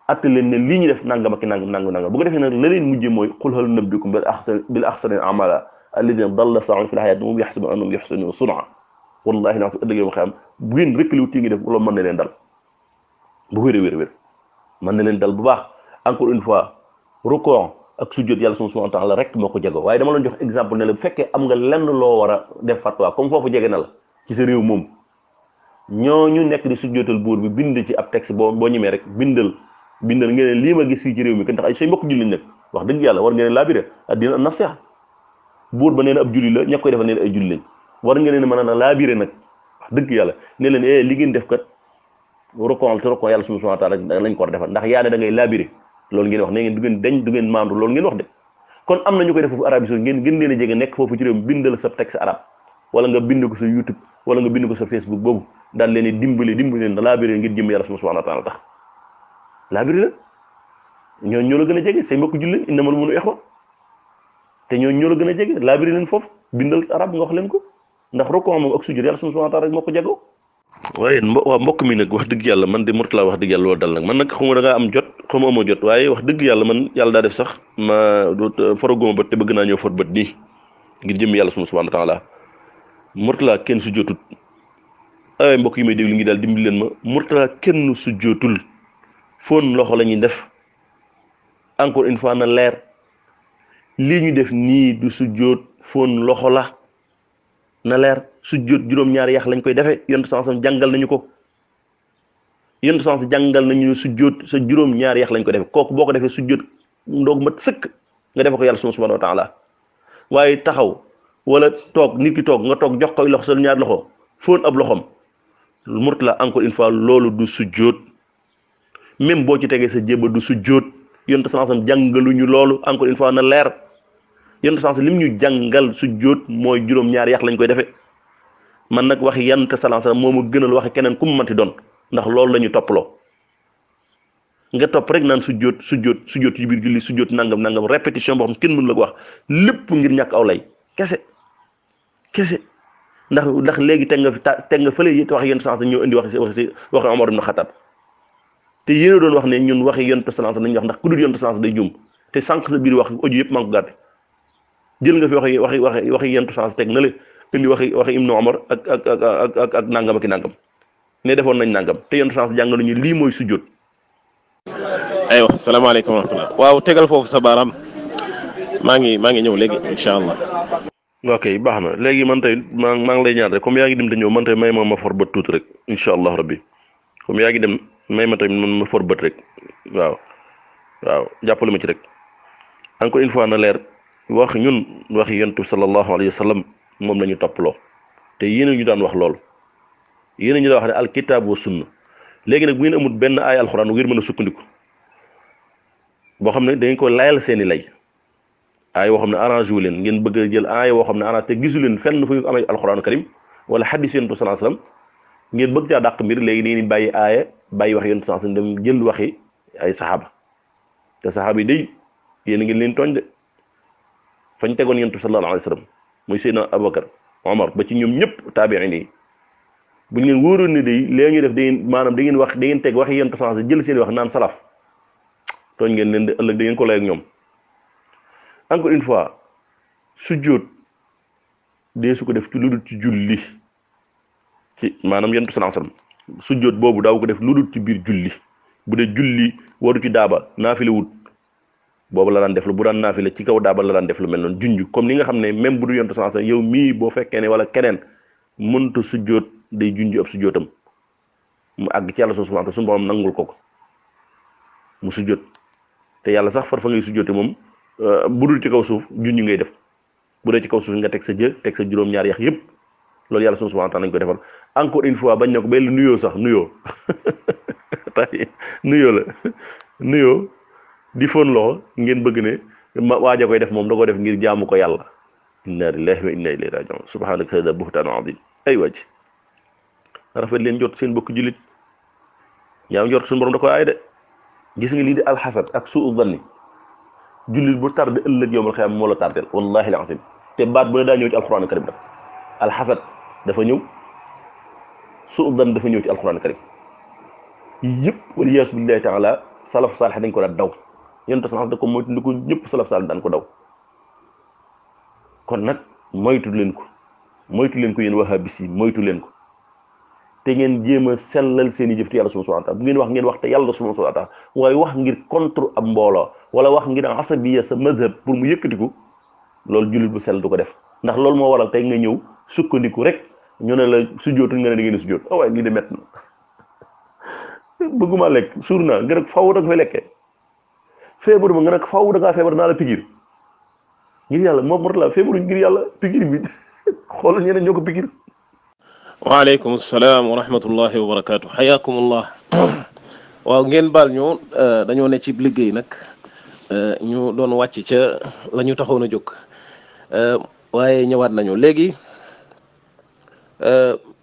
atte leen ne lii ñu def nangam ak nangam bu ko defee nag la leen mujjee mooy qul hal nunabbi'ukum bil akhsarina a'mala alladhina dalla sa'yuhum fil hayati wa hum yahsabuna annahum yuhsinuna sun'a wallahi naa su ëllëgee ma xam bu ngeen rëkkaliwut yi ngi def loolu mën na leen dal bu wér mën na leen dal bu baax encore une fois rukuu ak sujjóot yàlla subhanahu wa ta'ala rek moo ko jego waaye dama la jox exemple ne la bu fekkee am nga lenn loo war a def fatwa comme foofu jege na la ci sa réew moom ñooñu nekk di sujjóotal buur bi bind ci ab texte boo ñemee rek bindal ngeen lii ma gis fii ci réew mi kan tax ay say mbokk julli nag wax dëgg yàlla war ngeen laabire addina an nasiha buur ba nee na ab julli la ña koy defal nee na ay julli lañ war ngeen mën a laabire nag wax dëgg yàlla ne leen li ngeen def kat rukuu te rukuu yàlla subhanahu wa ta'ala lañ ko war a defal ndax yaa ne da ngay laabire loolu ngeen wax ne ngeen du ngeen maandu loolu ngeen wax de kon am na ñu koy def foofu Arabie Saoudite ngeen gën leen a jege nekk foofu ci réew bindal sa texte arab wala nga bind ko sa YouTube wala nga bind ko sa Facebook boobu daal leen di dimbali leen da laabire ngir jëm yàlla subhanahu wa ta'ala tax laabire la ñoo la gën a jege say mbokk julli innamal mu'minuuna ixwa te ñoo la gën a jege laabire leen foofu bindal arab nga wax leen ko ndax rukuu moom ak sujjóot yàlla subhanahu wa ta'ala rek moo ko jagoo waaye mbokk mi nag wax dëgg yàlla man de Mourtala wax dëgg yàlla loolu dal nag man nag xaw ma da ngaa am jot xaw ma amoo jot waaye wax dëgg yàlla man yàlla daa def sax ma foraguma bët te bëgg naa ñëw for bët nii ngir jëm yàlla subhanahu wa ta'ala Mourtala kenn su jotut ay mbokk yi may déglu ngi daal dimbali leen ma Mourtala kenn su jotul foon loxo la ñuy def encore une fois na leer lii ñu def nii du su jot foon loxo la na leer sujjóot juróom-ñaari yax lañ koy defee yonent sans jàngal nañu ko yonent sans jàngal nañu sujjóot sa juróom-ñaari yax lañ ko defee kooku boo ko defee sujjóot ndoog mat sëkk nga defe ko yàlla subhanahu wa ta'ala waaye taxaw wala toog nit ki toog nga toog jox koy loxo sa ñaari loxo fóon ab loxom Mourtala encore une fois loolu du sujjóot même boo ci tegee sa jéba du sujjóot yonent sans jàngaluñu loolu encore une fois na leer yonent sans lim ñu jàngal sujjóot mooy juróom-ñaari yax lañ koy defee man nag waxi yonent sallallahu alayhi wasallam moo ma gënal waxi keneen ku mu manti doon ndax loolu la ñu topploo nga topp rek naan sujjóot ci biir julli sujjóot nangam répétition boo xam kenn mënu la ko wax lépp ngir ñàkk aw lay kese ndax léegi teg nga fële it wax yonent sallallahu alayhi wasallam ñëw indi waxi Omar ibn Khattab te yéen doon wax ne ñun waxi yonent sallallahu alayhi wasallam nañu wax ndax ku dul yonent sallallahu alayhi wasallam day juum te sànq sa biir wax audio yëpp maa ngi ko gàtte jël nga fi waxi yonent sallallahu alayhi wasallam teg na le indi waxi Ibnu Omar ak nangam ak i nangam ne defoon nañ nangam te yonent sallallahu alayhi wasallam jàngal nañu lii mooy sujjóot. aywa salaamaaleykum wa rahmatulah. waaw tegal foofu sa baaraam maa ngi ñëw léegi incha allah. ok baax na léegi man tey maa ngi lay ñaan rek comme yaa ngi dem te ñëw man tey may ma for bët tuuti rek incha allah rabbi comme yaa ngi dem may ma tey man ma for bët rek waaw jàppale ma ci rek encore une fois na leer wax ñun waxi yonent bi sallallahu alayhi wa sallam moom la ñu toppaloo te yéen ñu daan wax loolu yéen ñu daan wax ne alkitab wa sunna léegi nag bu ngeen amul benn aaya alxuraan ngir mën a sukkandiku boo xam ne da ngeen ko layal seeni lay aaya woo xam ne arrangé wu leen ngeen bëgg a jël aaya woo xam ne arrangé te gisu leen fenn fu ñu amee alxuraanu karim wala xadis yonent bi sallallahu alayhi wasallam ngeen bëgg caa dàq mbir léegi dañuy bàyyi aaya bàyyi wax yonent sallallahu alayhi wasallam dem jël waxi ay saxaaba te saxaaba yi day yéen a ngi leen tooñ de fañ tegoon yonent bi sallallahu alayhi wasallam muy Seydina Abubakar Omar ba ci ñoom ñëpp taabiin yi bu ñu leen wóoroon ne day léegi ñu def da ngeen teg waxi yonent sallallahu alayhi wasallam jël seen wax naan salaf tooñ ngeen leen de ëllëg da ngeen ko lay ak ñoom encore une fois sujjóot dee su ko def ci lu dul ci julli ci maanaam yonent sallallahu alayhi wasallam sujjóot boobu daaw ko def lu dul ci biir julli bu dee julli waru ci daaba naafile wut boobu la daan def lu bu daan naafile ci kaw daaba la daan def lu mel noonu junj comme li nga xam ne même bu du yonent sallallahu alayhi wasallam yow mii boo fekkee ne wala keneen mënta sujjóot day junj ab sujjóotam mu àgg ci yàlla subhanahu wa ta'ala suñu borom nangul ko mu sujjóot te yàlla sax far fa ngay sujjóote moom budul ci kaw suuf junj ngay def bu dee ci kaw suuf nga teg sa teg sa juróom-ñaar yax yëpp loolu yàlla subhanahu wa ta'ala nañ ko defal encore une fois bañ ne ko benn nuyoo sax nuyoo nuyoo la nuyoo di fóon loxo ngeen bëgg ne waaja koy def moom da ko def ngir jaamu ko yàlla inna lillahi wa inna ilayhi raji'un subhanaka hada buhtaanu azim ay waaj rafet leen jot seen bokk jullit ñaaw njort suñu borom da koy aay de gis nga lii di alxasad ak suu zanni jullit bu tardé ëllëg yowmal xiyaam moo la tardel wallahi alazim te baat bu ne daa ñëw ci alquran karim nag alxasad dafa ñëw suu zanni dafa ñëw ci alquran karim yëpp wala yaasu billahi taala salaf saalih dañ ko daan daw yonent sax da ko moytu ndi ko ñëpp salaf saalih daan ko daw kon nag moytu leen ko yéen wahabis yi moytu leen ko te ngeen jéem a sellal seen i jëf te yàlla subhanahu wa ta'ala bu ngeen wax ngeen wax te yàlla subhanahu wa ta'ala waaye wax ngir contre ab mbooloo wala wax ngir asabiya sa mazhab pour mu yëkkatiku loolu jullit bu sell du ko def ndax loolu moo waral tey nga ñëw sukkandiku rek ñu ne la sujjóotul nga ne da ngeen sujjóot waaye lii de mett na bëgguma lekk suur naa nga nag faaw da nga fay lekkee feebar ba nga nag faaw da ngaa feebar naa la pigir ngir yàlla moom la feebaruñ ngir yàlla pigir bi xoolal ñeneen ñoo ko pigir. waaleykum salaam wa rahmatullahi wa barakaatu xayaakumullah waaw ngeen baal ñu dañoo ne ci liggéey nag ñu doon wàcc ca la ñu taxoon a jóg waaye ñëwaat nañu léegi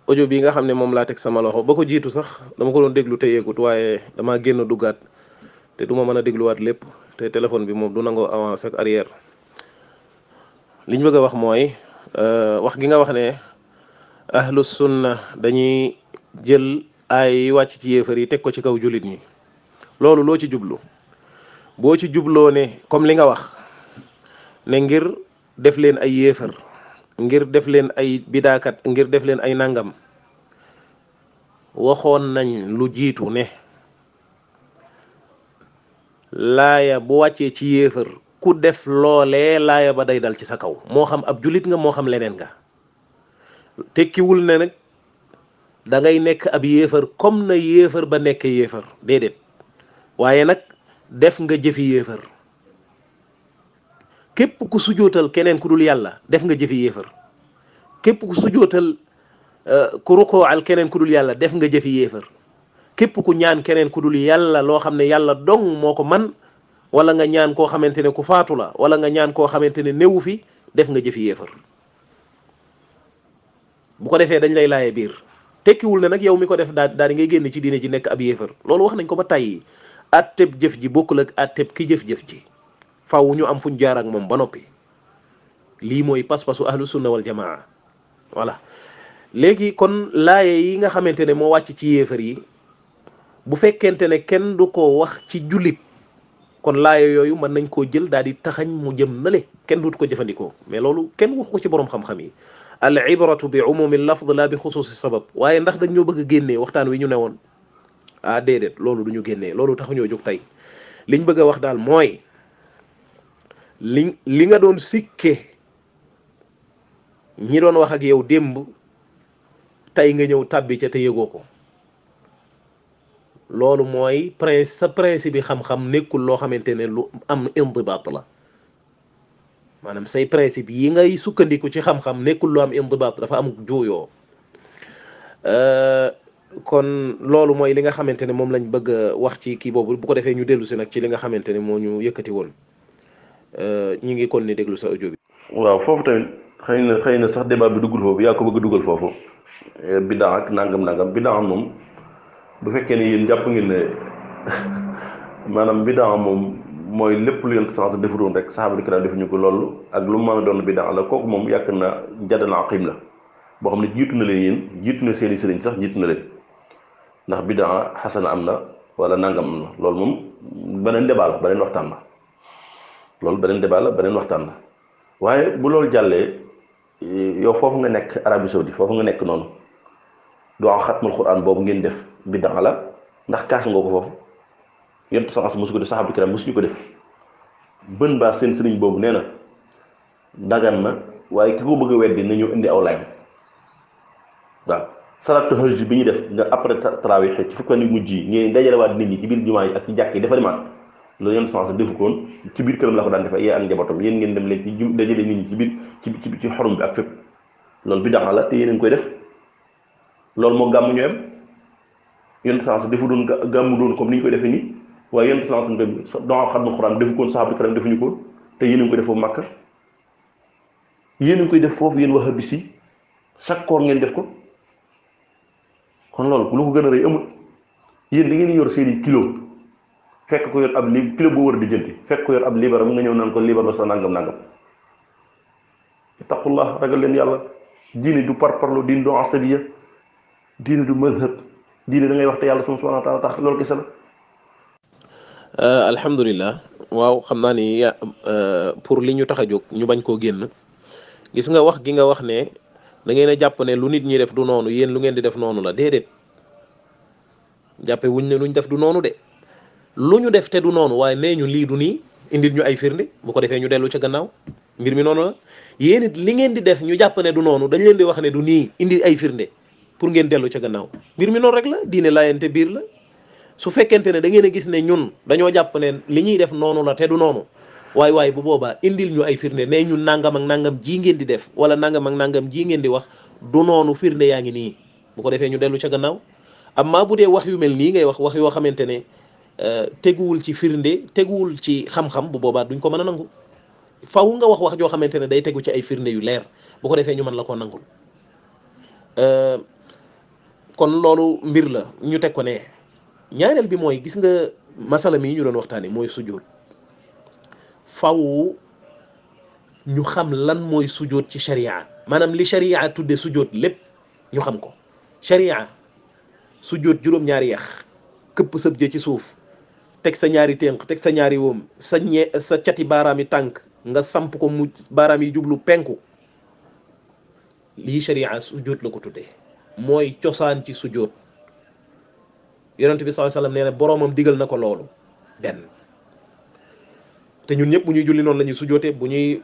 audio bi nga xam ne moom laa teg sama loxo ba ko jiitu sax dama ko doon déglu te yeegut waaye damaa génn duggaat te du ma mën a dégluwaat lépp te téléphone bi moom du nangoo avance ak arrière liñ bëgg a wax mooy wax gi nga wax ne ahlu sunna dañuy jël ay wàcc ci yéefar yi teg ko ci kaw jullit ñi loolu loo ci jublu boo ci jubloo ne comme li nga wax ne ngir def leen ay yéefar ngir def leen ay bidaakat ngir def leen ay nangam waxoon nañ lu jiitu ne laaya bu wàccee ci yéefar ku def loolee laaya ba day dal ci sa kaw moo xam ab jullit nga moo xam leneen nga tekkiwul ne nag da ngay nekk ab yéefar comme na yéefar ba nekk yéefar déedéet waaye nag def nga jëfi yéefar képp ku sujootal keneen ku dul yàlla def nga jëfi yéefar képp ku sujootal ku ruqoo al keneen ku dul yàlla def nga jëfi yéefar képp ku ñaan keneen ku dul yàlla loo xam ne yàlla dong moo ko man wala nga ñaan koo xamante ne ku faatu la wala nga ñaan koo xamante ne néewu fi def nga jëfi yéefar bu ko defee dañ lay laaye biir tekkiwul ne nag yow mi ko def daal di ngay génn ci diine ji nekk ab yéefar loolu wax nañ ko ba tàyyi atteb jëf ji bokkul ak atteb ki jëf-jëf ji faw ñu am fuñ jaar ak moom ba noppi lii mooy pas-pasu ahlu sunna wal jamaa voilà léegi kon laaye yi nga xamante ne moo wàcc ci yéefar yi bu fekkente ne kenn du ko wax ci jullit kon laaye yooyu mën nañ koo jël daal di taxañ mu jëm nale kenn duut ko jëfandikoo mais loolu kenn wax ko ci boroom xam-xam yi al ibratu bi umumi lafd la bi xusuusi sabab waaye ndax dañ ñoo bëgg a génnee waxtaan wi ñu ne woon ah déedéet loolu du ñu génnee loolu taxu ñoo jóg tey liñ bëgg a wax daal mooy li nga doon sikke ñi doon wax ak yow démb tey nga ñëw tàbbi ca te yëgoo ko loolu mooy sa principe bi xam-xam nekkul loo xamante ne lu am indibaat la maanaam say principe yi ngay sukkandiku ci xam-xam nekkul lu am indibaat dafa am juuyoo kon loolu mooy li nga xamante ne moom lañ bëgg a wax ci kii boobu bu ko defee ñu dellu si nag ci li nga xamante ne moo ñu yëkkati woon ñu ngi kon ni déglu sa audio bi. waaw foofu tamit xëy na sax débat bi duggul foofu yaa ko bëgg a dugal foofu bidaa ak nangam bidaa moom bu fekkee ne yéen jàpp ngeen ne maanaam bidaa moom mooy lépp lu yonent sens defutoon rek saxaaba kiram defuñu ko loolu ak lu mu mën a doon bidaa la kooku moom yàq na jadal aqim la boo xam ne jiitu na leen yéen jiitu na seeni sëriñ sax jiitu na leen ndax bidaa xasana am na wala nangam am na loolu moom beneen débat la beneen waxtaan la loolu beneen débat la beneen waxtaan la waaye bu loolu jàllee yow foofu nga nekk Arabie Saoudite foofu nga nekk noonu doo xatmul Quran boobu ngeen def bidaa la ndax kaas nga ko foofu yonent sax mosu ko def saxaaba kiram mosuñu ko def bën baa seen sëriñ boobu nee na dagan na waaye ki ko bëgg a weddi na ñëw indi aw layam waaw salaatu hajj bi ñu def nga après tarawih ci fukki fan yu mujj yi ngeen dajalewaat nit ñi ci biir jumaa yi ak ci jàkk yi dafa demaat loolu yenn sens defu ko woon ci biir këram la ko daan defee yee ak njabootam yéen ngeen dem leen ci dajale nit ñi ci biir ci xorum bi ak fépp loolu bi daxa la te yéen a ngi koy def loolu moo gàmm ñooyam yenn sens defu doon gàmmu doon comme ni ñu koy defee nii waaye yenn sens tamit doo xam ne xuraan defu ko woon saxaaba karam defuñu ko te yéen a ngi koy def foofu Makka yéen a ngi koy def foofu yéen wahabis yi chaque koor ngeen def ko kon loolu lu ko gën a rëy amul yéen da ngeen yor seeni kilo fekk ko yor ab kilo boo war a di jënti fekk ko yor ab liibaram nga ñëw naan ko liibar ba sa nangam taqullah ragal leen yàlla diine du parparlo diine du asabiya diine du mazhab diine da ngay wax te yàlla subhanahu wa taala tax loolu kese la. alhamdulilah waaw xam naa ni pour li ñu tax a jóg ñu bañ koo génn gis nga wax gi nga wax ne da ngeen a jàpp ne lu nit ñi def du noonu yéen lu ngeen di def noonu la déedéet jàppe wuñ ne luñ def du noonu de lu ñu def te du noonu waaye nee ñu lii du nii indil ñu ay firnde bu ko defee ñu dellu ca gannaaw mbir mi noonu la yéen it li ngeen di def ñu jàpp ne du noonu dañ leen di wax ne du nii indi ay firnde pour ngeen dellu ca gannaaw mbir mi noonu rek la diine laayante biir la su fekkente ne da ngeen a gis ne ñun dañoo jàpp ne li ñuy def noonu la te du noonu waaye bu boobaa indil ñu ay firnde ne ñun nangam ak nangam ji ngeen di def wala nangam ak nangam ji ngeen di wax du noonu firnde yaa ngi nii bu ko defee ñu dellu ca gannaaw amma bu dee wax yu mel nii ngay wax yoo xamante ne teguwul ci firnde teguwul ci xam-xam bu boobaa duñ ko mën a nangu faw nga wax joo xamante ne day tegu ci ay firnde yu leer bu ko defee ñu mën la koo nangul kon loolu mbir la ñu teg ko ne ñaareel bi mooy gis nga masala mi ñu doon waxtaane mooy sujjóot faw ñu xam lan mooy sujjóot ci sharia maanaam li sharia tudde sujjóot lépp ñu xam ko sharia sujjóot juróom-ñaari yax këpp sëb je ci suuf teg sa ñaari ténk teg sa ñaari wóom sa cati baaraam yi tànk nga samp ko mu baaraam yi jublu penku lii sharia sujjóot la ko tuddee mooy cosaan ci sujjóot yonent bi sallallahu alayhi wasallam nee na boroomam digal na ko loolu benn te ñun ñëpp bu ñuy julli noonu la ñuy sujjóote bu ñuy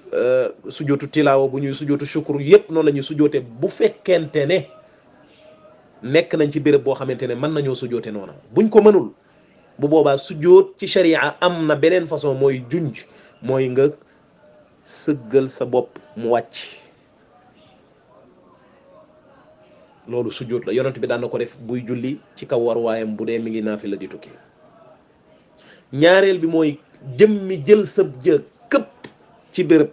sujjóotu tilaawa bu ñuy sujjóotu shukr yëpp noonu la ñuy sujjóote bu fekkente ne nekk nañ ci béréb boo xamante ne mën nañoo sujjóote noona buñ ko mënul bu boobaa sujjóot ci sharia am na beneen façon mooy junj mooy nga sëggal sa bopp mu wàcc loolu sujjóot la yonent bi daan na ko def buy julli ci kaw war waayam bu dee mi ngi naafila di tukki ñaareel bi mooy jëmmi jël sëb jë këpp ci béréb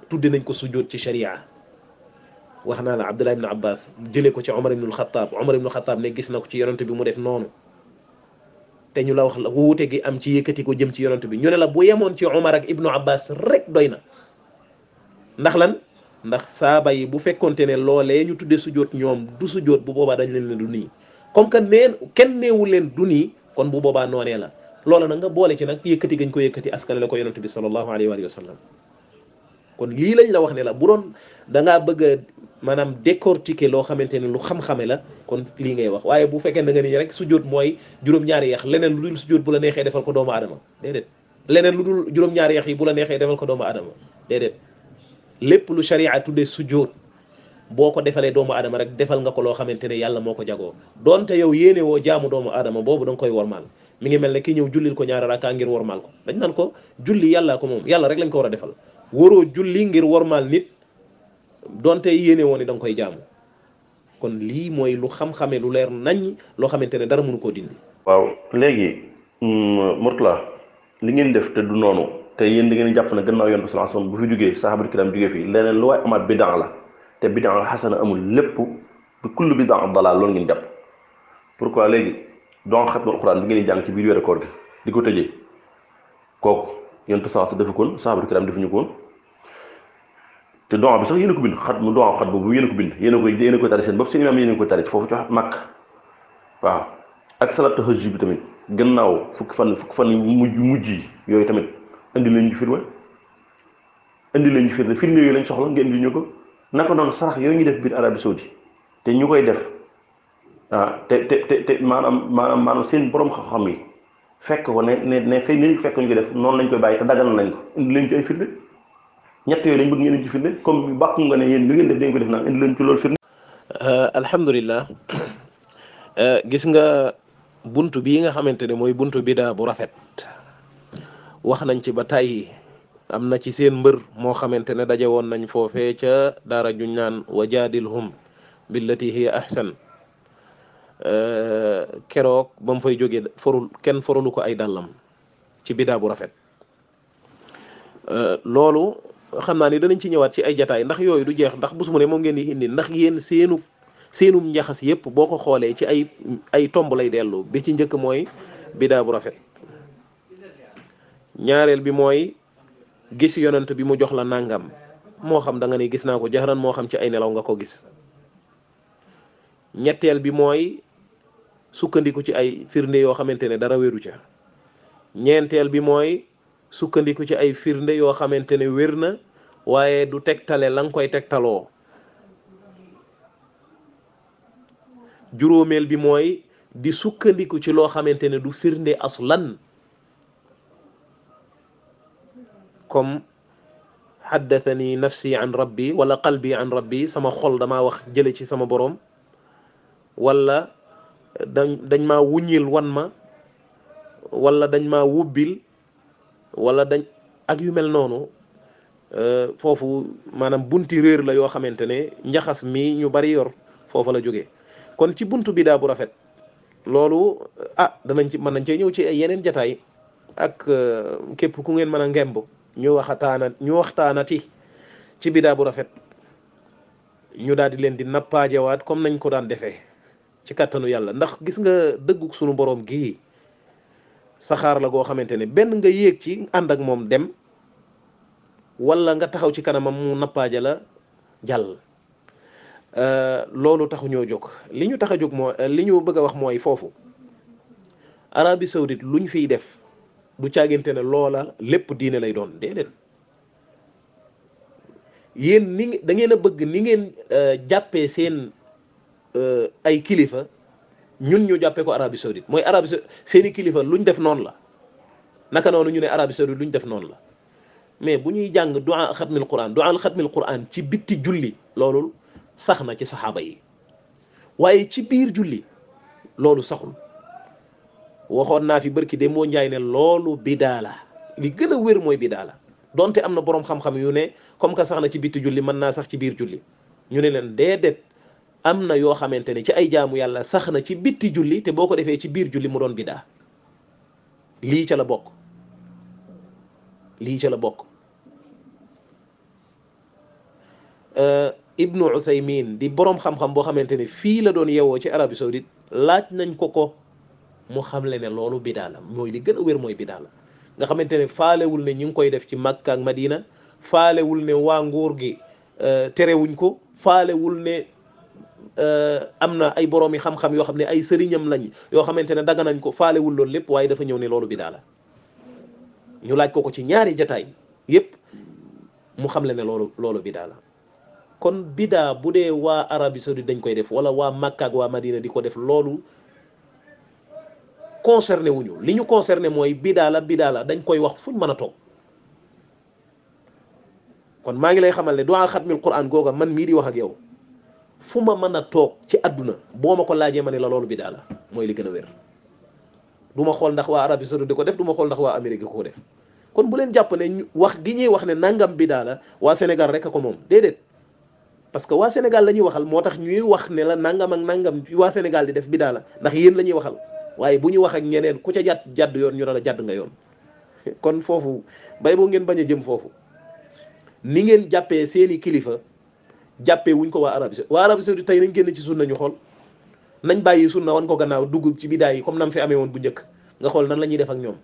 tudde nañ ko sujjóot ci sharia wax naa la Abdullah ibn Abbas jëlee ko ci Omar ibn al-Khattab ne gis na ko ci yonent bi mu def noonu te ñu la wax la wuute gi am ci yëkkati ko jëm ci yonent bi ñu ne la bu yemoon ci Omar ak Ibnu Abbas rek doy na ndax lan ndax saaba yi bu fekkonte ne loolee ñu tuddee sujjóot ñoom du sujjóot bu boobaa dañ leen ne du nii comme que kenn neewul leen du nii kon bu boobaa noonee la loola nag nga boole ci nag yëkkati gañ ko yëkkati askan la ko yonent bi sallallahu alayhi wa sallam kon lii lañ la wax ne la bu doon da ngaa bëgg a maanaam décortiquer loo xamante ne lu xam-xame la kon lii ngay wax waaye bu fekkee da nga ni rek sujjóot mooy juróom-ñaari yax leneen lu dul sujjóot bu la neexee defal ko doomu aadama déedéet leneen lu dul juróom-ñaari yax yi bu la neexee defal ko doomu aadama déedéet lépp lu sharia tuddee sujjóot boo ko defalee doomu aadama rek defal nga ko loo xamante ne yàlla moo ko jagoo donte yow yéene woo jaamu doomu aadama boobu da nga koy wormaal mi ngi mel ne ki ñëw jullil ko ñaari rakaa ngir wormaal ko dañ naan ko julli yàllaa ko moom yàlla rek lañ ko war a defal waroo julli ngir wormaal nit donte yéene woo ni da nga koy jaamu kon lii mooy lu xam-xame lu leer nañ loo xamante ne dara mënu koo dindi. waaw léegi Mourtala li ngeen def te du noonu te yéen da ngeen jàpp ne gannaaw yoon sallallahu alayhi wasallam bu fi jógee sahabatul kiram jógee fii leneen lu waay amaat bidaa la te bidaa xasana amul lépp bi kullu bidaa dalal loolu ngeen jàpp pourquoi léegi donc xatmul alxuraan bi ngeen di jàng ci biir weeru koor gi di ko tëjee kooku yéen sallallahu defu koon sahabatul kiram defuñu koon te don bi sax yéen a ko bind xat mu don xat boobu yéen a ko bind yéen a koy tari seen bopp seen imaam yéen a koy tari foofu ci Makka waaw ak salatu hajj bi tamit gannaaw fukki fan mujj yi yooyu tamit indi leen ñu firnde yooyu lañ soxla ngeen indi ñu ko naka noonu sarax yooyu ñu def biir Arabie Saoudi te ñu koy def te maanaam seen borom xam-xam yi fekk ko ne fay ni fekk ñu koy def noonu lañ koy bàyyi te dagal nañ ko indi leen ci ay firnde ñett yooyu lañ bëgg ngeen indi ci firnde comme bàkku nga ne yéen li ngeen def dañ ko def naan indi leen ci loolu firnde alhamdulillah. Gis nga buntu bii nga xamante ne mooy buntu bidaa bu rafet wax nañ ci ba tàyyi am na ci seen mbër moo xamante ne daje woon nañ foofee ca daara juñ naan wajaadilhum billati hiya ahsan. Keroog ba mu fay jógee kenn forulu ko ay dàllam ci bidaa bu rafet. Loolu xam naa ni danañ ci ñëwaat ci ay jataay ndax yooyu du jeex ndax bés mu ne moom ngeen di indi ndax yéen seenum njaxas yépp boo ko xoolee ci ay tomb lay dellu bi ci njëkk mooy bidaa bu rafet. ñaareel bi mooy gis yonent bi mu jox la nangam moo xam da nga ne gis naa ko jaxran moo xam ci ay nelaw nga ko gis. ñetteel bi mooy sukkandiku ci ay firnde yoo xamante ne dara wéru ca. ñeenteel bi mooy sukkandiku ci ay firnde yoo xamante ne wér na waaye du tegtale la nga koy tegtaloo. juróomeel bi mooy di sukkandiku ci loo xamante ne du firnde aslan comme xaddathani nafsi an rabbi wala qalbi an rabbi sama xol damaa wax jële ci sama boroom wala dañ maa wuññil wan ma wala dañ maa wubbil wala dañ ak yu mel noonu. Foofu maanaam bunti réer la yoo xamante ne njaxas mi ñu bari yor foofu la jógee. kon ci buntu bidaa bu rafet loolu danañ ci mën nañ cee ñëw ci ay yeneen jataay ak képp ku ngeen mën a ngemb ñu waxtaanati ci bidaa bu rafet ñu daal di leen di nappaajewaat comme nañ ko daan defee ci kàttanu yàlla. ndax gis nga dëgguk sunu boroom gii saxaar la goo xamante ne benn nga yéeg ci ànd ak moom dem wala nga taxaw ci kanamam mu nappaaje la jàll. Loolu taxu ñoo jóg li ñu tax a jóg moo li ñu bëgg a wax mooy foofu Arabie Saoudite luñ fiy def du caaginte ne loola lépp diine lay doon déedéet. Yéen da ngeen a bëgg ni ngeen jàppee seen ay kilifa ñun ñu jàppee ko Arabie Saoudite mooy seeni kilifa luñ def noonu la naka noonu ñu ne Arabie Saoudite luñ def noonu la. mais bu ñuy jàng du'a xatmil Qur'an ci bitti julli loolu sax na ci saxaaba yi waaye ci biir julli loolu saxul. waxoon naa fi barki de moo njaay ne loolu bidaa la li gën a wér mooy bidaa la donte am na boroom xam-xam yu ne comme que sax na ci bitti julli mën naa sax ci biir julli ñu ne leen déedéet am na yoo xamante ne ci ay jaamu yàlla sax na ci bitti julli te boo ko defee ci biir julli mu doon bidaa. lii ca la bokk lii ca la bokk. Ibnu Uthaymin di boroom xam-xam boo xamante ne fii la doon yewoo ci Arabie Saoudite laaj nañ ko mu xamle ne loolu bidaa la mooy li gën a wér mooy bidaa la nga xamante ne faalewul ne ñu ngi koy def ci Makka ak Madina faalewul ne waa nguur gi terewuñ ko faalewul ne am na ay boroomi xam-xam yoo xam ne ay sëriñam lañ yoo xamante ne daga nañ ko faalewul loolu lépp waaye dafa ñëw ne loolu bidaa la. ñu laaj ko ci ñaari jataay yépp mu xamle ne loolu bidaa la. kon bidaa bu dee waa Arabie Saoudite dañ koy def wala waa Makka ak waa Madina di ko def loolu concerné wuñu li ñu concerné mooy bidaa la dañ koy wax fuñ mën a toog. kon maa ngi lay xamal ne du'a xatmil Qur'an googa man mii di wax ak yow fu ma mën a toog ci àdduna boo ma ko laajee ma ne la loolu bidaa la mooy li gën a wér. du ma xool ndax waa Arabie Saoudite di ko def du ma xool ndax waa Amérique di ko def kon bu leen jàpp ne wax gi ñuy wax ne nangam bidaa la waa Sénégal rek a ko moom déedéet. parce que waa Sénégal la ñuy waxal moo tax ñuy wax ne la nangam ak nangam waa Sénégal di def bidaa la ndax yéen la ñuy waxal waaye bu ñu wax ak ñeneen ku ca jàdd yoon ñu ne la jàdd nga yoon. kon foofu bay boo ngeen bañ a jëm foofu ni ngeen jàppee seeni kilifa jàppee wuñ ko waa Arabie Saoudite tey nañ génn ci sunna ñu xool nañ bàyyi sunna wan ko gannaaw dugg ci bidaa yi comme nam fi amee woon bu njëkk nga xool nan la ñuy def ak ñoom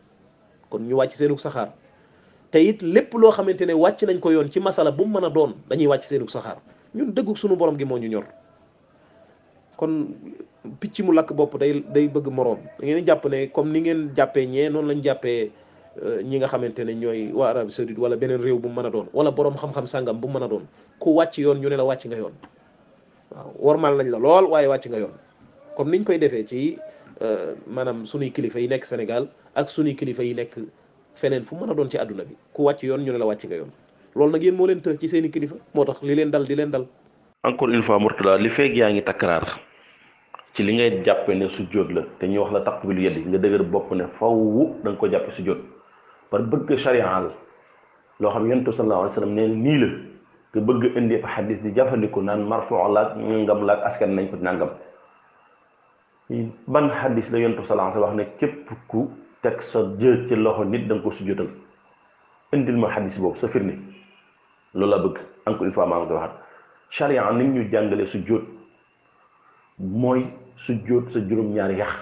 kon ñu wàcc seenug saxaar te it lépp loo xamante ne wàcc nañ ko yoon ci masala bu mu mën a doon dañuy wàcc seenug saxaar. ñun dëggu suñu borom gi moo ñu ñor kon picc mu lakk bopp day bëgg moroom da ngeen jàpp ne comme ni ngeen jàppee ñee noonu lañ jàppee ñi nga xamante ne ñooy waa Arabie Saoudite wala beneen réew bu mu mën a doon wala borom xam-xam sàngam bu mu mën a doon ku wàcc yoon ñu ne la wàcc nga yoon waaw wormal nañ la lool waaye wàcc nga yoon comme niñ koy defee ci maanaam sunuy kilifa yi nekk Sénégal ak sunuy kilifa yi nekk feneen fu mën a doon ci àdduna bi ku wàcc yoon ñu ne la wàcc nga yoon. loolu nag yéen moo leen tër ci seeni kilifa moo tax li leen dal di leen dal. encore une fois Mourtada li feeg yaa ngi takkaraar ci li ngay jàppe ne sujjóot la te ñuy wax la taqbilu yeddi nga dëgër bopp ne faww da nga ko jàppe sujjóot par bëgg shari'al loo xam yonent sallallahu alayhi wa sallam nee na nii la nga bëgg indi fa xadis di jëfandiku naan marfu laak ngam laak askan nañ ko nangam ban xadis la yonent sallallahu alayhi wa sallam wax ne képp ku teg sa jë ci loxo nit da nga ko sujjóotal indil ma xadis boobu sa firnde loolu la bëgg encore une fois maa ngi koy waxaat charia ni ñu jàngale sujjóot mooy sujjóot sa juróom-ñaari yax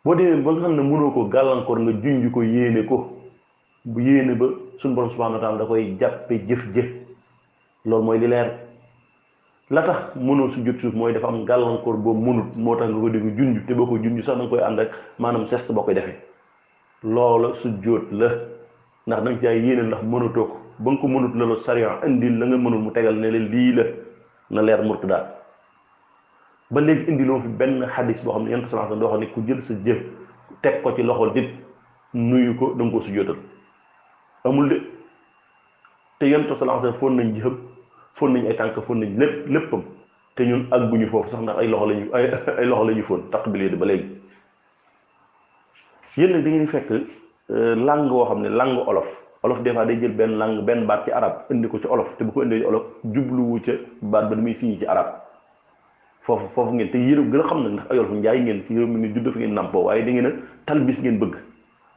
boo demee ba nga xam ne mënoo ko gàllankoor nga junj ko yéene ko bu yéene ba suñu borom subhanahu wa taala da koy jàppe jëf-jëf loolu mooy li leer la tax mënoo sujjóot suuf mooy dafa am gàllankoor boobu mënut moo tax nga ko dégg junj te boo ko junj sax da nga koy ànd ak maanaam geste boo koy defee loola sujjóot la ndax da nga jaay yéene ndax mënatoo ko ba nga ko mënut la la sariya indil la nga mënul mu tegal ne la lii la na leer Mourtada ba léegi indiloo fi benn xadis boo xam ne yonent sallallahu alayhi wasallam doo xam ne ku jël sa jëf teg ko ci loxol nit nuyu ko da nga ko sujjóotal amul de te yonent sallallahu alayhi wasallam foon nañ jëfam foon nañ ay tànk foon nañ léppam te ñun àgguñu foofu sax ndax ay loxo la ñu foon taqbil ba léegi yéen nag da ngeen fekk langue woo xam ne langue olof des fois day jël benn langue benn baat ci arab indi ko ci olof te bu ko indee ci olof jubluwu ca baat ba muy signé ci arab foofu ngeen te yéen gën a xam nag ndax ay olof njaay ngeen fi mu ne judd fa ngeen nampoo waaye da ngeen a talbis ngeen bëgg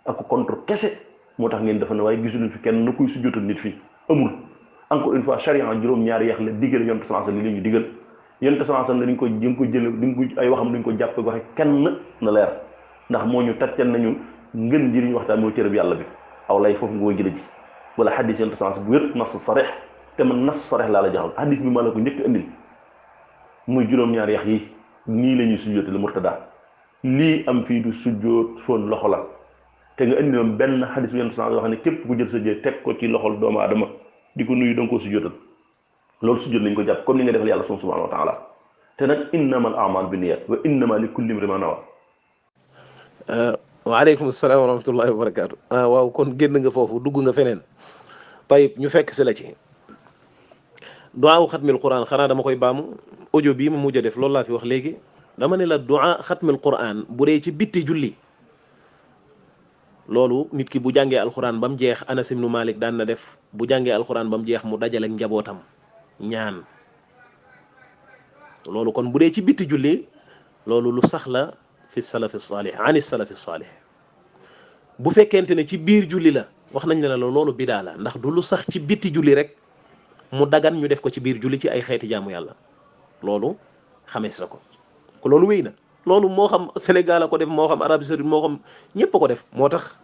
ak contre kese moo tax ngeen dafa ne waaye gisuñu fi kenn na kuy sujjóotal nit fi amul encore une fois charia juróom-ñaari yax la digal yonent sallallahu alayhi wasallam li ñu digal yonent sallallahu alayhi wasallam dañ ko jël duñ ko ay waxam duñ ko jàppe waxe kenn na leer ndax moo ñu tàccal nañu ngën njëriñ waxtaan mooy téere bi yàlla bi aw lay foofu nga koy jële ji wala xadis yonent sallallahu alayhi wasallam bu wér nas sarih te man nas sarih laa la jaxal xadis bi ma la ko njëkk indil muy juróom-ñaari yax yi nii la ñuy sujjóote la Mourtada lii am fii du sujjóot foon loxo la te nga indi moom benn xadis bi yonent sallallahu alayhi wasallam wax ne képp ku jël sa jë teg ko ci loxol doomu aadama di ko nuyu da nga koo sujjóotal loolu sujjóot lañ ko jàpp comme ni nga defal yàlla subhanahu wa ta'ala te nag innamal a'malu binniyat wa innama li kulli imrin ma nawa. waaleykum salaam wa rahmatullahi wa barakaatu. waaw kon génn nga foofu dugg nga feneen tayib ñu fekk si la ci duwaawu xatmil quran xanaa dama koy baamu audio bii ma mujj a def loolu laa fi wax léegi dama ne la duwaa xatmil quran bu dee ci bitti julli loolu nit ki bu jàngee alquran ba mu jeex Anas ibnu Malik daan na def bu jàngee alquran ba mu jeex mu dajale ak njabootam ñaan loolu kon bu dee ci bitti julli loolu lu sax la fi salafi salih ani salafi salih bu fekkente ne ci biir julli la wax nañ ne la loolu bidaa la ndax du lu sax ci bitti julli rek mu dagan ñu def ko ci biir julli ci ay xeeti jaamu yàlla loolu xamees na ko ko loolu wéy na loolu moo xam Sénégal a ko def moo xam Arabie Saoudite moo xam ñëpp a ko def moo tax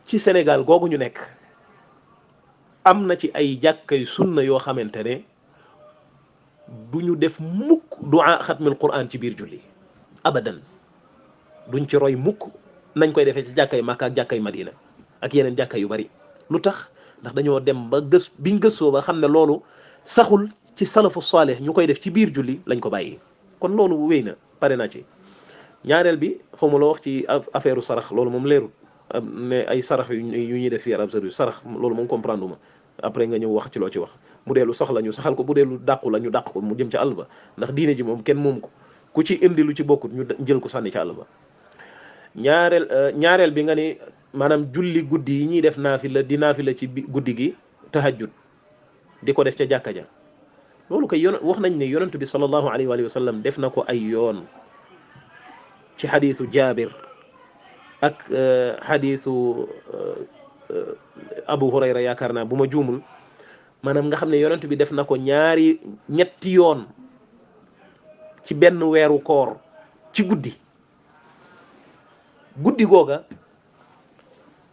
ci Sénégal googu ñu nekk am na ci ay jàkkay sunna yoo xamante ne du ñu def mukk du'a xatmil Qur'an ci biir julli abadan duñ ci roy mukk nañ koy defee ci jàkkay Makka ak jàkkay Madina ak yeneen jàkka yu bari lu tax ndax dañoo dem ba biñ gëstoo ba xam ne loolu saxul ci salafu salih ñu koy def ci biir julli lañ ko bàyyi kon loolu wéy na pare naa ci ñaareel bi xaw ma loo wax ci affaire sarax loolu moom leerul ne ay sarax yu ñuy def fii Arabie Saoudite sarax loolu moom comprendre ma après nga ñëw wax ci loo ci wax bu dee lu soxla ñu saxal ko bu dee lu dàqu la ñu dàq ko mu jëm ca àll ba ndax diine ji moom kenn moom ko ku ci indi lu ci bokkut ñu jël ko sànni ca àll ba ñaareel bi nga ni maanaam julli guddi yi ñuy def naafila di naafila ci guddi gi tahajjud di ko def ca jàkka ja loolu koy wax nañ ne yonent bi sallallahu alayhi wa sallam def na ko ay yoon ci xadiisu Jaabir ak xadiisu Abu Hurayra yaakaar naa bu ma juumul maanaam nga xam ne yonent bi def na ko ñetti yoon ci benn weeru koor ci guddi googa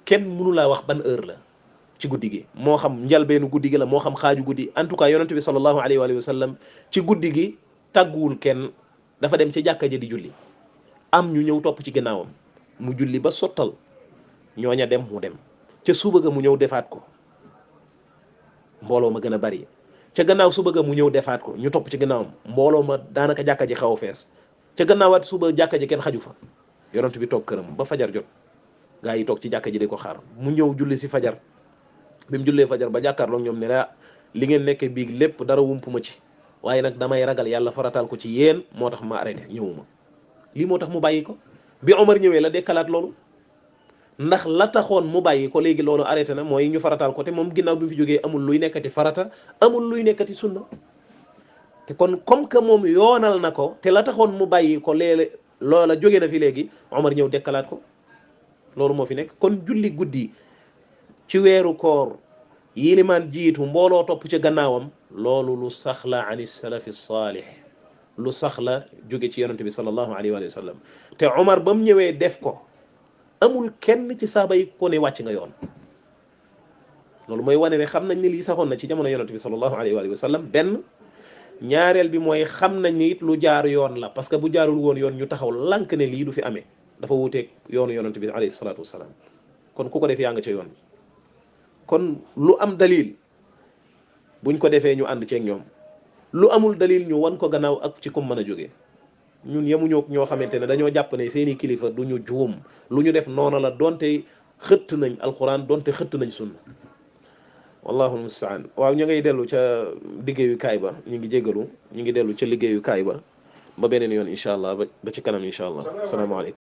kenn mënu laa wax ban heure la ci guddi gi moo xam njalbeenu guddi gi la moo xam xaaju guddi en tout cas yonent bi sallallahu alayhi wa sallam ci guddi gi tàgguwul kenn dafa dem ca jàkka ja di julli am ñu ñëw topp ci gannaawam mu julli ba sottal ñooña dem mu dem ca suba ga mu ñëw defaat ko mbooloo ma gën a bari ca gannaaw suba ga mu ñëw defaat ko ñu topp ci gannaawam mbooloo ma daanaka jàkka ji xaw a fees ca gannaawaat suba jàkka ji kenn xaju fa yonent bi toog këram ba fajar jot gaa yi toog ci jàkka ji di ko xaar mu ñëw julli si fajar bi mu jullee fajar ba jàkkaarloog ñoom ne la li ngeen nekkee biig lépp dara wumpu ma ci waaye nag damay ragal yàlla farataal ko ci yéen moo tax ma arrêté ñëwuma lii moo tax mu bàyyi ko bi Omar ñëwee la dekkalaat loolu ndax la taxoon mu bàyyi ko léegi loolu arrêté na mooy ñu farataal ko te moom ginnaaw bi mu fi jógee amul luy nekkati farata amul luy nekkati sunna te kon comme que moom yoonal na ko te la taxoon mu bàyyi ko léeg loola jóge na fi léegi Omar ñëw dekkalaat ko loolu moo fi nekk kon julli guddi ci weeru koor yilimaan jiitu mbooloo topp ci gannaawam loolu lu sax la ani salafi saalih lu sax la jóge ci yonente bi sallallahu alayhi wa sallam te Omar ba mu ñëwee def ko amul kenn ci saaba yi ko ne wàcc nga yoon loolu mooy wane ne xam nañ ne lii saxoon na ci jamono yonente bi sallallahu alayhi wa sallam benn ñaareel bi mooy xam nañ ni it lu jaar yoon la parce que bu jaarul woon yoon ñu taxaw lànk ne lii du fi amee dafa wuuteeg yoonu yonente bi alayhi salaatu wasalaam kon ku ko def yaa nga ca yoon kon lu am dalil buñ ko defee ñu ànd ceeg ñoom lu amul dalil ñu wan ko gannaaw ak ci kum mën a jógee ñun yemuñoo ñoo xamante ne dañoo jàpp ne seeni kilifa du ñu juum lu ñu def noona la donte xëtt nañ alquran donte xëtt nañ sunna wallahu almustaan waaw ñu ngay dellu ca liggéeyu kaay ba ñu ngi jégalu ñu ngi dellu ca liggéeyu kaay ba ba beneen yoon incha allah ba ci kanam incha allah asalaamaaleykum